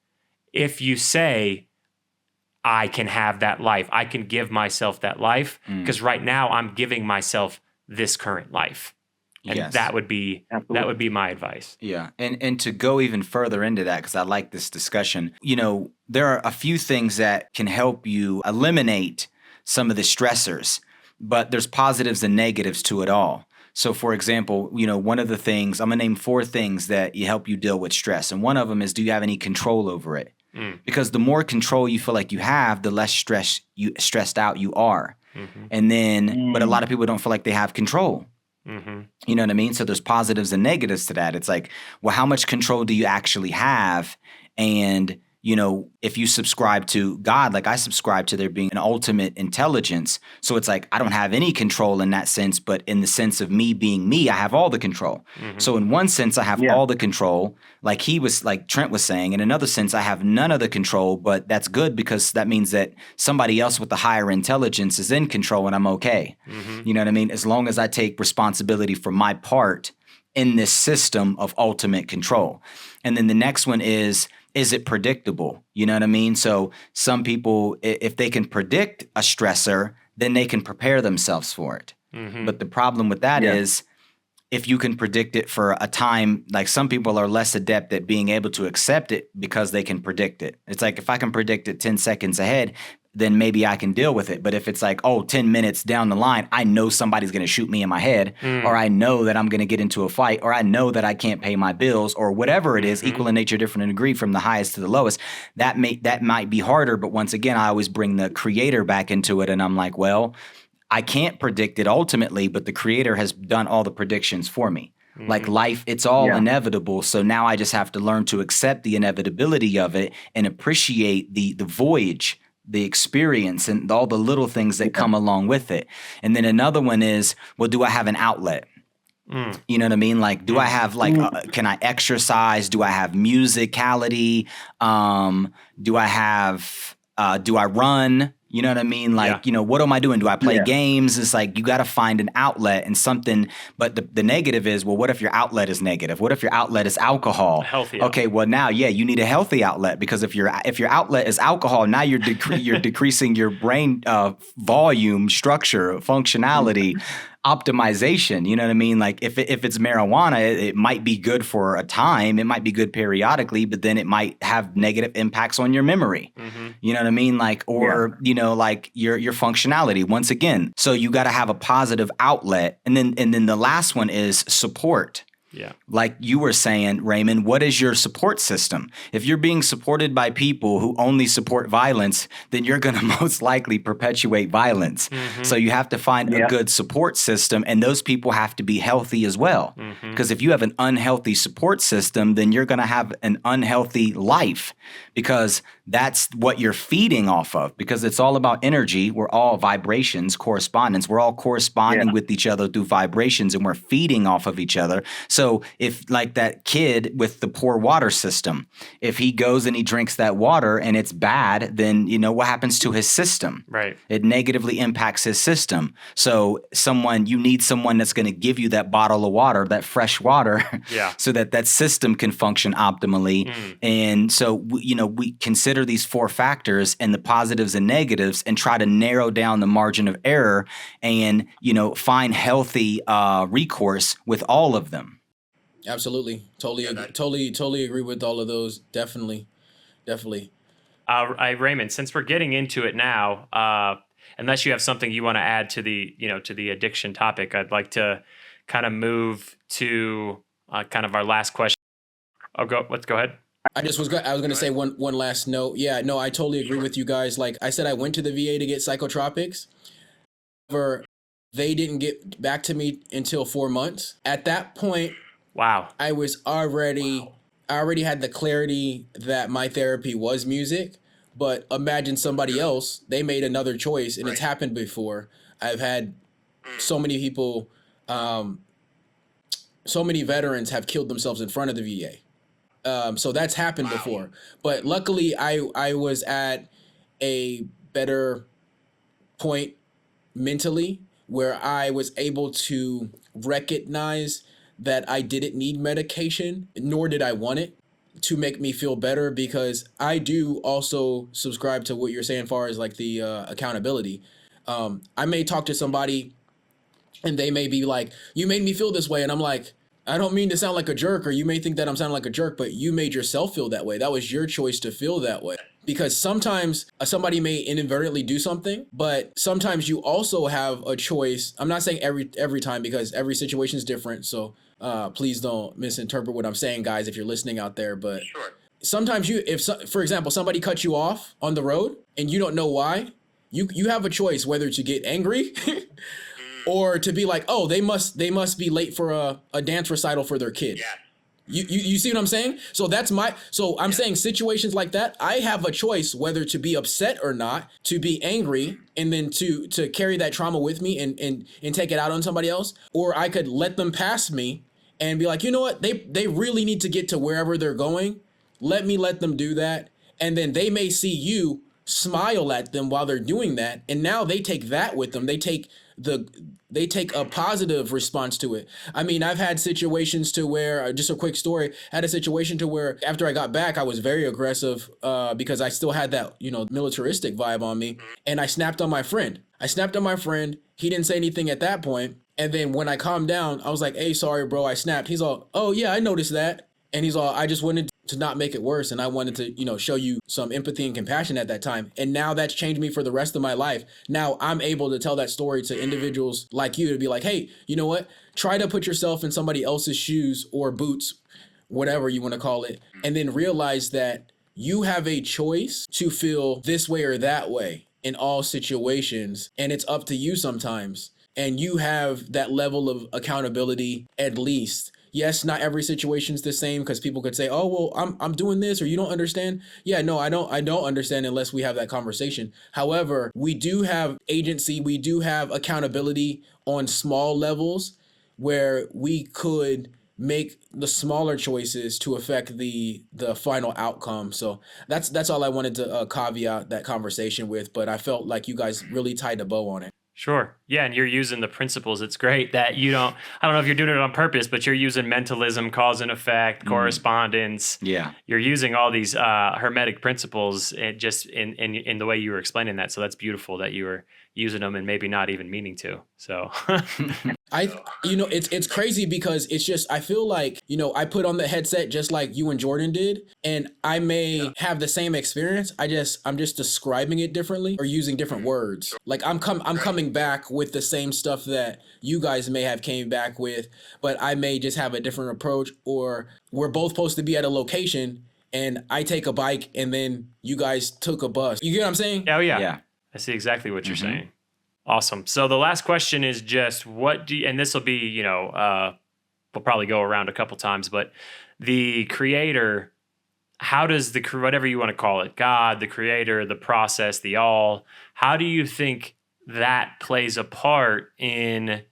if you say, I can have that life. I can give myself that life, because right now I'm giving myself this current life. And that would be my advice. Yeah. And to go even further into that, because I like this discussion, you know, there are a few things that can help you eliminate some of the stressors, but there's positives and negatives to it all. So for example, you know, one of the things, I'm going to name 4 things that help you deal with stress. And one of them is, do you have any control over it? Because the more control you feel like you have, the less stressed out you are. And then, but a lot of people don't feel like they have control. You know what I mean? So there's positives and negatives to that. It's like, well, how much control do you actually have? And, you know, if you subscribe to God, like I subscribe to there being an ultimate intelligence. So it's like, I don't have any control in that sense, but in the sense of me being me, I have all the control. So in one sense, I have all the control, like Trent was saying. In another sense, I have none of the control, but that's good, because that means that somebody else with the higher intelligence is in control and I'm okay. You know what I mean? As long as I take responsibility for my part in this system of ultimate control. And then the next one is it predictable? You know what I mean? So some people, if they can predict a stressor, then they can prepare themselves for it. But the problem with that is, if you can predict it for a time, like some people are less adept at being able to accept it because they can predict it. It's like, if I can predict it 10 seconds ahead, then maybe I can deal with it. But if it's like, 10 minutes down the line, I know somebody's going to shoot me in my head, or I know that I'm going to get into a fight, or I know that I can't pay my bills, or whatever it is, equal in nature, different in degree, from the highest to the lowest, that might be harder. But once again, I always bring the creator back into it. And I'm like, well, I can't predict it ultimately, but the creator has done all the predictions for me. Like life, it's all inevitable. So now I just have to learn to accept the inevitability of it and appreciate the voyage the experience and all the little things that come along with it. And then another one is, well, do I have an outlet? You know what I mean? Like, do I have like, can I exercise? Do I have musicality? Do I run? You know what I mean? Like, what am I doing? Do I play games? It's like, you got to find an outlet and something. But the negative is, well, what if your outlet is negative? What if your outlet is alcohol? Healthy. Okay, well now, you need a healthy outlet, because if your outlet is alcohol, now you're decreasing your brain volume, structure, functionality. Optimization, you know what I mean? Like if it's marijuana, it might be good for a time, it might be good periodically, but then it might have negative impacts on your memory. You know what I mean? Like, or like your functionality once again. So you got to have a positive outlet, and then the last one is support. Yeah. Like you were saying, Raymond, what is your support system? If you're being supported by people who only support violence, then you're going to most likely perpetuate violence. So you have to find a good support system, and those people have to be healthy as well. Because if you have an unhealthy support system, then you're going to have an unhealthy life, because that's what you're feeding off of, because it's all about energy. We're all vibrations, correspondence. We're all corresponding with each other through vibrations, and we're feeding off of each other. So if like that kid with the poor water system, if he goes and he drinks that water and it's bad, then what happens to his system? Right. It negatively impacts his system. So you need someone that's going to give you that bottle of water, that fresh water, so that system can function optimally. And so, we consider these 4 factors and the positives and negatives, and try to narrow down the margin of error, and, find healthy recourse with all of them. Absolutely. Totally agree with all of those. Definitely. Raymond, since we're getting into it now, unless you have something you want to add to the addiction topic, I'd like to kind of move to kind of our last question. Let's go ahead. I was going to say one last note. Yeah, no, I totally agree with you guys. Like I said, I went to the VA to get psychotropics. However, they didn't get back to me until 4 months. At that point, wow, I already had the clarity that my therapy was music. But imagine somebody else, they made another choice, and it's happened before. I've had so many people, so many veterans have killed themselves in front of the VA. So that's happened before. But luckily, I was at a better point mentally, where I was able to recognize that I didn't need medication, nor did I want it, to make me feel better, because I do also subscribe to what you're saying as far as like the accountability. I may talk to somebody and they may be like, you made me feel this way. And I'm like, I don't mean to sound like a jerk, or you may think that I'm sounding like a jerk, but you made yourself feel that way. That was your choice to feel that way. Because sometimes somebody may inadvertently do something, but sometimes you also have a choice. I'm not saying every time, because every situation is different. So please don't misinterpret what I'm saying, guys, if you're listening out there. But sometimes for example, somebody cuts you off on the road and you don't know why, you have a choice whether to get angry or to be like, oh, they must be late for a dance recital for their kid. You see what I'm saying? So I'm saying situations like that, I have a choice whether to be upset or not, to be angry, and then to carry that trauma with me and take it out on somebody else, or I could let them pass me and be like, you know what, they really need to get to wherever they're going. Let them do that, and then they may see you smile at them while they're doing that, and now they take that with them. They take a positive response to it. I mean, I've had situations to where, just a quick story, I had a situation to where after I got back, I was very aggressive because I still had that, militaristic vibe on me. And I snapped on my friend. He didn't say anything at that point. And then when I calmed down, I was like, hey, sorry, bro, I snapped. He's all, oh, yeah, I noticed that. And he's all, I just wanted to not make it worse. And I wanted to, show you some empathy and compassion at that time. And now that's changed me for the rest of my life. Now I'm able to tell that story to individuals like you, to be like, hey, you know what? Try to put yourself in somebody else's shoes or boots, whatever you want to call it. And then realize that you have a choice to feel this way or that way in all situations. And it's up to you sometimes. And you have that level of accountability, at least. Yes, not every situation's the same because people could say, "Oh, well, I'm doing this," or "You don't understand." Yeah, no, I don't understand unless we have that conversation. However, we do have agency, we do have accountability on small levels where we could make the smaller choices to affect the final outcome. So that's all I wanted to caveat that conversation with. But I felt like you guys really tied a bow on it. Sure. Yeah, and you're using the principles. It's great that you don't, I don't know if you're doing it on purpose, but you're using mentalism, cause and effect, correspondence. Yeah. You're using all these hermetic principles just in the way you were explaining that. So that's beautiful that you were using them and maybe not even meaning to. So It's crazy because it's just, I feel like, I put on the headset just like you and Jordan did, and I may have the same experience. I'm just describing it differently or using different words. Like I'm coming back with the same stuff that you guys may have came back with, but I may just have a different approach, or we're both supposed to be at a location and I take a bike and then you guys took a bus. You get what I'm saying? oh yeah. Yeah. I see exactly what you're saying. Awesome. So the last question is just what do you, and this will be, we'll probably go around a couple times, but the creator, how does whatever you want to call it, God, the creator, the process, the all, how do you think that plays a part in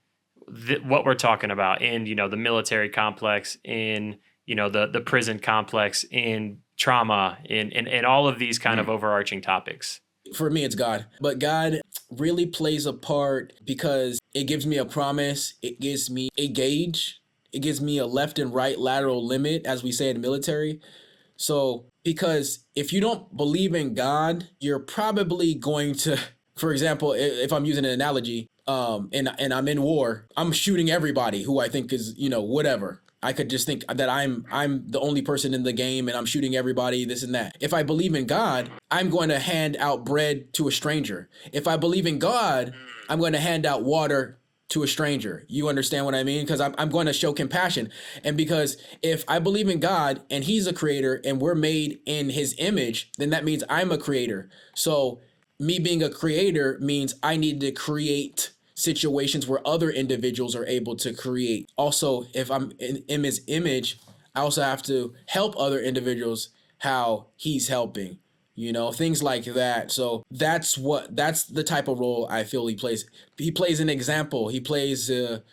what we're talking about in, the military complex, in, the prison complex, in trauma, in all of these kind of overarching topics? For me, it's God. But God really plays a part because it gives me a promise. It gives me a gauge. It gives me a left and right lateral limit, as we say in the military. So, because if you don't believe in God, you're probably going to, for example, if I'm using an analogy, and I'm in war, I'm shooting everybody who I think is, whatever. I could just think that I'm the only person in the game and I'm shooting everybody, this and that. If I believe in God, I'm going to hand out bread to a stranger. If I believe in God, I'm going to hand out water to a stranger. You understand what I mean? Because I'm going to show compassion. And because if I believe in God and he's a creator and we're made in his image, then that means I'm a creator. So me being a creator means I need to create situations where other individuals are able to create. Also, if I'm in his image, I also have to help other individuals how he's helping, things like that. So that's the type of role I feel he plays. He plays an example. He plays, a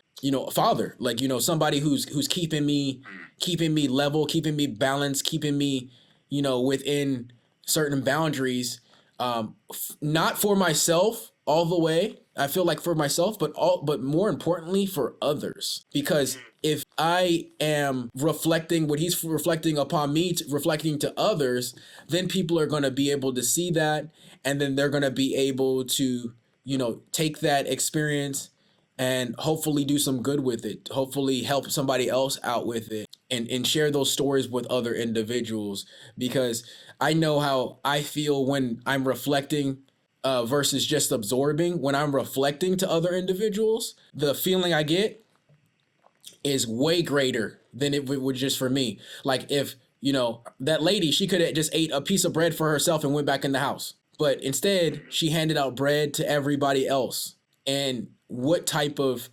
father, like, somebody who's keeping me level, keeping me balanced, keeping me, within certain boundaries, not for myself all the way. I feel like for myself, but more importantly for others. Because if I am reflecting what he's reflecting upon me, reflecting to others, then people are going to be able to see that. And then they're going to be able to, take that experience and hopefully do some good with it. Hopefully help somebody else out with it and share those stories with other individuals. Because I know how I feel when I'm reflecting versus just absorbing. When I'm reflecting to other individuals, the feeling I get is way greater than it would just for me. Like if, that lady, she could have just ate a piece of bread for herself and went back in the house. But instead, she handed out bread to everybody else. And what type of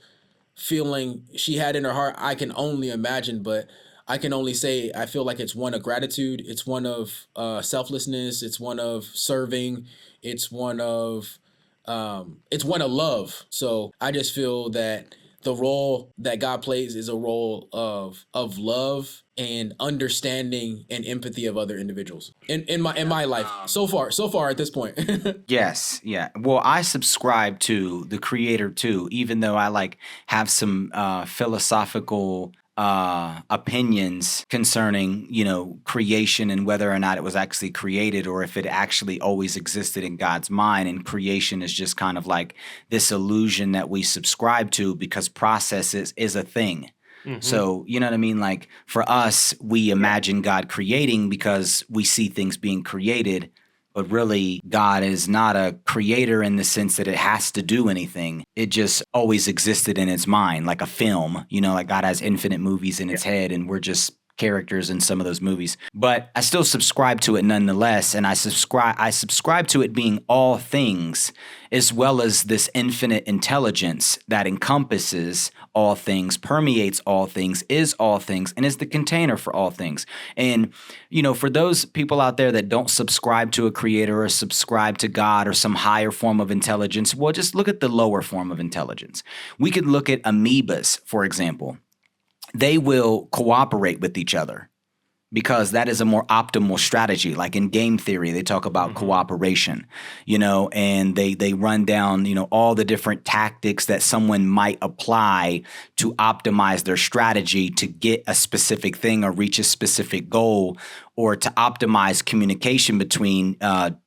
feeling she had in her heart, I can only imagine. But I can only say I feel like it's one of gratitude. It's one of selflessness. It's one of serving. It's one of love. So I just feel that the role that God plays is a role of love and understanding and empathy of other individuals in my life so far at this point. Yes, yeah. Well, I subscribe to the creator too, even though I have some philosophical opinions concerning, creation and whether or not it was actually created or if it actually always existed in God's mind. And creation is just kind of like this illusion that we subscribe to because process is a thing. Mm-hmm. So, you know what I mean? Like for us, we imagine God creating because we see things being created. But really, God is not a creator in the sense that it has to do anything. It just always existed in its mind, like a film. Like God has infinite movies in its head, and we're just characters in some of those movies. But I still subscribe to it nonetheless, and I subscribe to it being all things, as well as this infinite intelligence that encompasses all things, permeates all things, is all things, and is the container for all things. And, for those people out there that don't subscribe to a creator or subscribe to God or some higher form of intelligence, well, just look at the lower form of intelligence. We could look at amoebas, for example. They will cooperate with each other because that is a more optimal strategy. Like in game theory, they talk about cooperation, and they run down, all the different tactics that someone might apply to optimize their strategy to get a specific thing or reach a specific goal, or to optimize communication between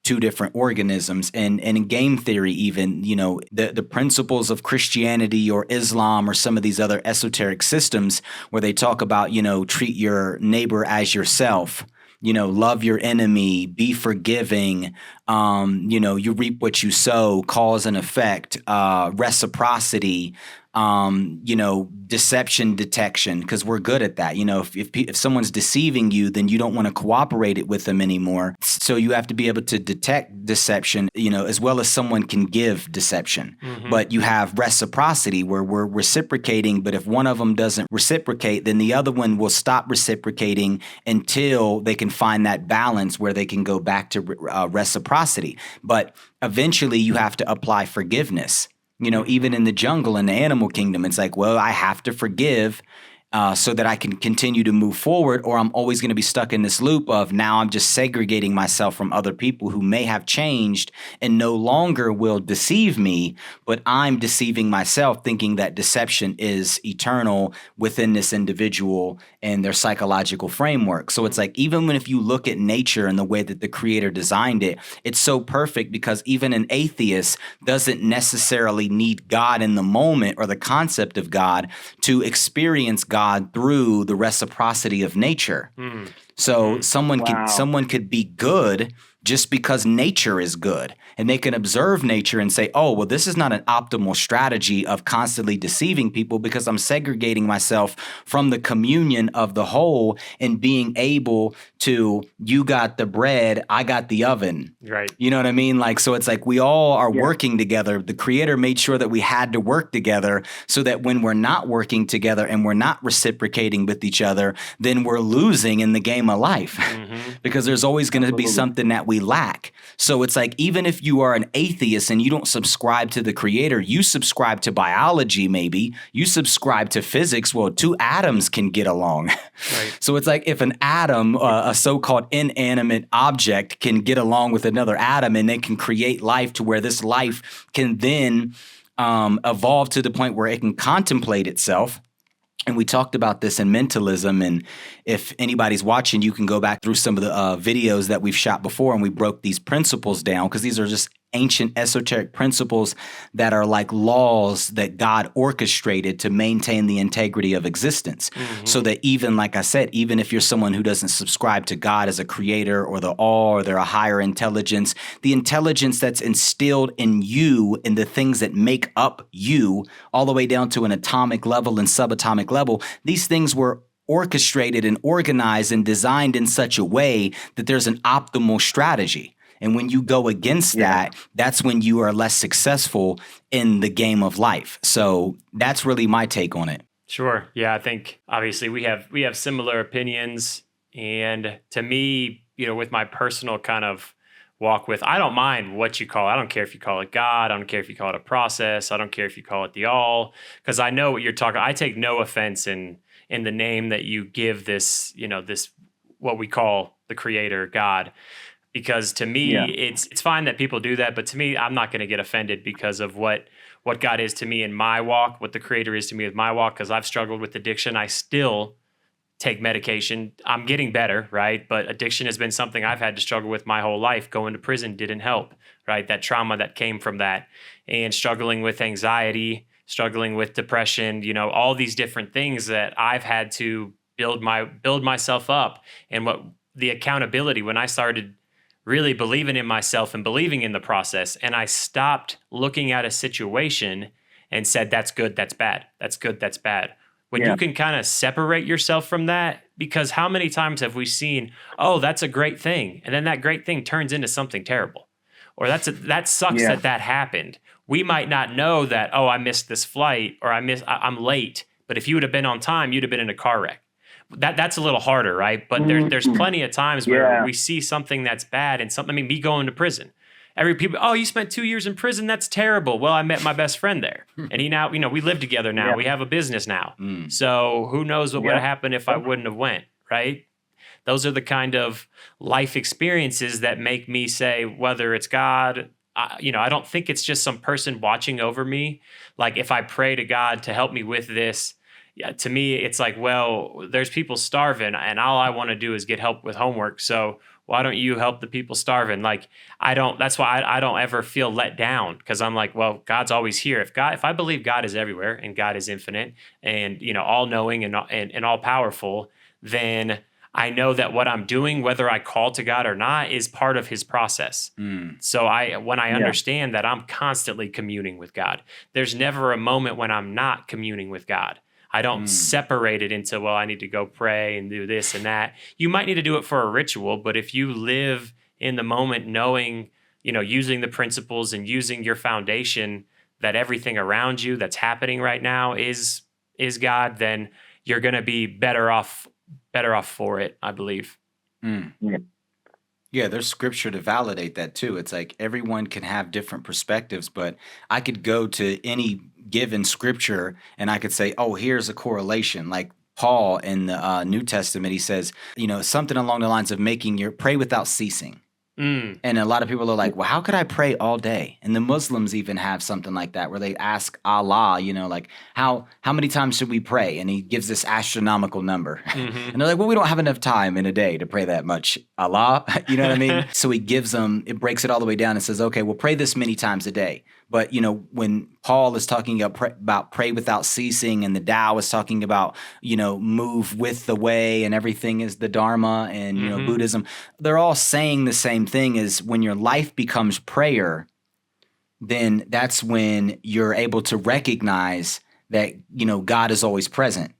two different organisms. And in game theory, even, the principles of Christianity or Islam or some of these other esoteric systems where they talk about, treat your neighbor as yourself, love your enemy, be forgiving, you reap what you sow, cause and effect, reciprocity, deception detection, because we're good at that. If someone's deceiving you, then you don't want to cooperate it with them anymore. So you have to be able to detect deception, as well as someone can give deception. But you have reciprocity where we're reciprocating, but if one of them doesn't reciprocate, then the other one will stop reciprocating until they can find that balance where they can go back to reciprocity. But eventually you have to apply forgiveness. Even in the jungle, in the animal kingdom, it's like, well, I have to forgive so that I can continue to move forward, or I'm always going to be stuck in this loop of now I'm just segregating myself from other people who may have changed and no longer will deceive me, but I'm deceiving myself thinking that deception is eternal within this individual and their psychological framework. So it's like, even if you look at nature and the way that the creator designed it, it's so perfect because even an atheist doesn't necessarily need God in the moment or the concept of God to experience God through the reciprocity of nature. So someone could be good just because nature is good, and they can observe nature and say, oh, well, this is not an optimal strategy of constantly deceiving people because I'm segregating myself from the communion of the whole and being able to, you got the bread, I got the oven. Right. You know what I mean? So it's like we all are working together. The creator made sure that we had to work together so that when we're not working together and we're not reciprocating with each other, then we're losing in the game of life because there's always going to be something that we lack. So it's like, even if you are an atheist and you don't subscribe to the creator, you subscribe to biology, maybe you subscribe to physics. Well, two atoms can get along. Right. So it's like if an atom, a so-called inanimate object, can get along with another atom and they can create life to where this life can then evolve to the point where it can contemplate itself. And we talked about this in mentalism. And if anybody's watching, you can go back through some of the videos that we've shot before, and we broke these principles down because these are just ancient esoteric principles that are like laws that God orchestrated to maintain the integrity of existence. So that even, like I said, even if you're someone who doesn't subscribe to God as a creator or the all, or they're a higher intelligence, the intelligence that's instilled in you and the things that make up you all the way down to an atomic level and subatomic level, these things were orchestrated and organized and designed in such a way that there's an optimal strategy. And when you go against that, that's when you are less successful in the game of life. So that's really my take on it. Sure. Yeah, I think obviously we have similar opinions. And to me, with my personal kind of walk with, I don't mind what you call it. I don't care if you call it God. I don't care if you call it a process. I don't care if you call it the all, because I know what you're talking. I take no offense in the name that you give this, this what we call the creator, God. Because to me, it's fine that people do that, but to me, I'm not going to get offended because of what God is to me in my walk, what the creator is to me with my walk, because I've struggled with addiction. I still take medication. I'm getting better, right? But addiction has been something I've had to struggle with my whole life. Going to prison didn't help, right? That trauma that came from that, and struggling with anxiety, struggling with depression, all these different things that I've had to build myself up. And what the accountability, when I started really believing in myself and believing in the process, and I stopped looking at a situation and said, that's good, that's bad, that's good, that's bad. when you can kind of separate yourself from that, because how many times have we seen, oh, that's a great thing, and then that great thing turns into something terrible, or that sucks that happened. We might not know that, oh, I missed this flight, or I'm late, but if you would have been on time, you'd have been in a car wreck. That's a little harder, right? But there's plenty of times where we see something that's bad, and something. I mean, me going to prison. People, oh, you spent 2 years in prison? That's terrible. Well, I met my best friend there. And he now, we live together now. We have a business now. So who knows what would have happened if I wouldn't have went, right? Those are the kind of life experiences that make me say, whether it's God, I don't think it's just some person watching over me. Like if I pray to God to help me with this, to me, it's like, well, there's people starving and all I want to do is get help with homework. So why don't you help the people starving? Like, that's why I don't ever feel let down, because I'm like, well, God's always here. If I believe God is everywhere and God is infinite and, all knowing and all powerful, then I know that what I'm doing, whether I call to God or not, is part of his process. So when I understand that I'm constantly communing with God, there's never a moment when I'm not communing with God. I don't separate it into, well, I need to go pray and do this and that. You might need to do it for a ritual, but if you live in the moment knowing, using the principles and using your foundation that everything around you that's happening right now is God, then you're going to be better off for it, I believe. Yeah, there's scripture to validate that too. It's like everyone can have different perspectives, but I could go to any given scripture and I could say, oh, here's a correlation. Like Paul in the New Testament, he says, something along the lines of pray without ceasing. And a lot of people are like, well, how could I pray all day? And the Muslims even have something like that where they ask Allah, like how many times should we pray? And he gives this astronomical number. And they're like, well, we don't have enough time in a day to pray that much. Allah, you know what I mean? So he gives them, it breaks it all the way down and says, okay, we'll pray this many times a day. But, when Paul is talking about pray without ceasing, and the Tao is talking about, move with the way, and everything is the Dharma and, Buddhism, they're all saying the same thing: is when your life becomes prayer, then that's when you're able to recognize that, God is always present.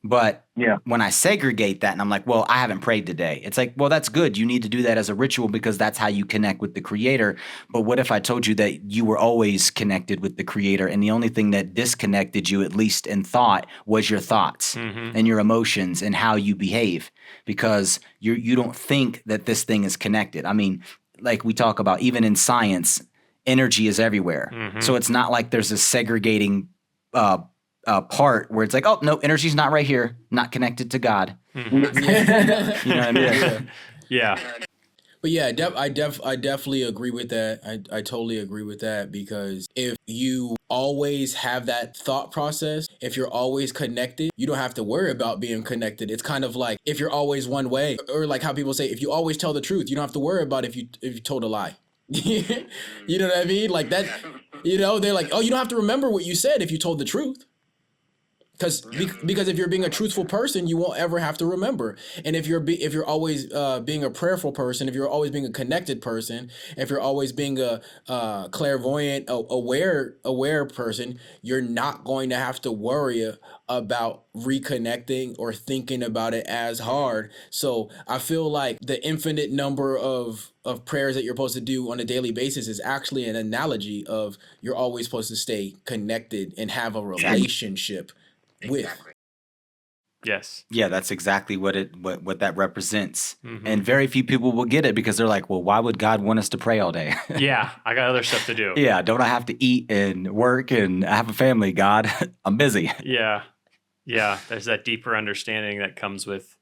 But when I segregate that and I'm like, well, I haven't prayed today, it's like, well, that's good. You need to do that as a ritual because that's how you connect with the Creator. But what if I told you that you were always connected with the Creator, and the only thing that disconnected you, at least in thought, was your thoughts and your emotions and how you behave, because you don't think that this thing is connected. I mean, like we talk about, even in science, energy is everywhere. So it's not like there's a segregating part where it's like, oh no, energy's not right here, not connected to God. You know what I mean? Yeah. But yeah, I definitely agree with that. I totally agree with that, because if you always have that thought process, if you're always connected, you don't have to worry about being connected. It's kind of like if you're always one way, or like how people say, if you always tell the truth, you don't have to worry about if you told a lie. You know what I mean? Like that. They're like, oh, you don't have to remember what you said if you told the truth. Because if you're being a truthful person, you won't ever have to remember. And if you're always being a prayerful person, if you're always being a connected person, if you're always being a clairvoyant, aware person, you're not going to have to worry about reconnecting or thinking about it as hard. So I feel like the infinite number of prayers that you're supposed to do on a daily basis is actually an analogy of you're always supposed to stay connected and have a relationship with. Yes. Yeah, that's exactly what that represents. And very few people will get it, because they're like, well, why would God want us to pray all day? Yeah, I got other stuff to do. Yeah, don't I have to eat and work and have a family, God? I'm busy. Yeah. There's that deeper understanding that comes with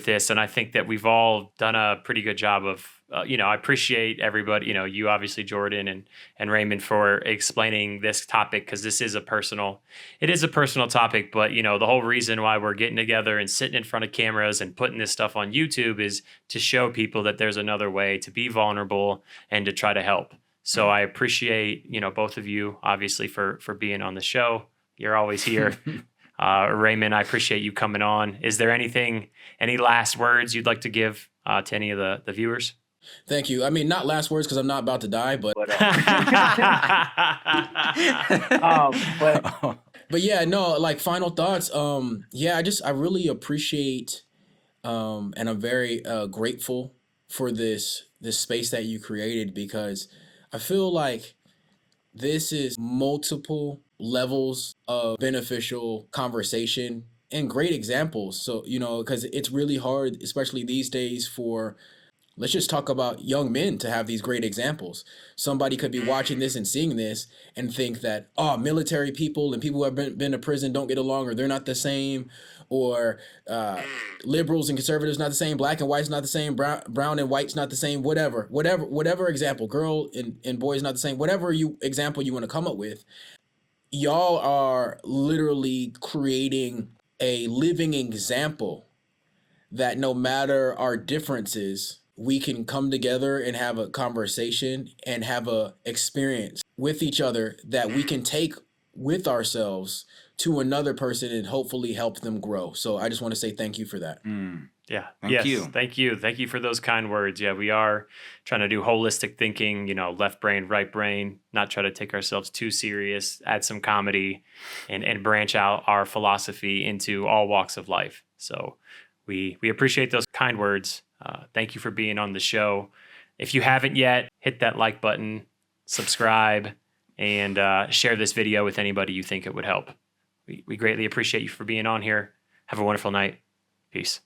this, and I think that we've all done a pretty good job of. I appreciate everybody. You obviously, Jordan and Raymond, for explaining this topic, because it is a personal topic. But the whole reason why we're getting together and sitting in front of cameras and putting this stuff on YouTube is to show people that there's another way to be vulnerable and to try to help. So I appreciate both of you, obviously, for being on the show. You're always here. Raymond, I appreciate you coming on. Is there any last words you'd like to give to any of the viewers? Thank you. I mean, not last words, because I'm not about to die, but But yeah, no, like final thoughts. Yeah, I really appreciate and I'm very grateful for this space that you created, because I feel like this is multiple levels of beneficial conversation and great examples. So, because it's really hard, especially these days, for, let's just talk about young men, to have these great examples. Somebody could be watching this and seeing this and think that, oh, military people and people who have been to prison don't get along, or they're not the same, or liberals and conservatives not the same, black and white's not the same, brown and white's not the same, whatever example, girl and boys not the same, whatever example you want to come up with. Y'all are literally creating a living example that no matter our differences, we can come together and have a conversation and have a experience with each other that we can take with ourselves to another person and hopefully help them grow. So I just want to say thank you for that. Yeah. Thank you. Thank you. Thank you for those kind words. Yeah, we are trying to do holistic thinking, left brain, right brain, not try to take ourselves too serious, add some comedy, and branch out our philosophy into all walks of life. So we appreciate those kind words. Thank you for being on the show. If you haven't yet, hit that like button, subscribe, and share this video with anybody you think it would help. We greatly appreciate you for being on here. Have a wonderful night. Peace.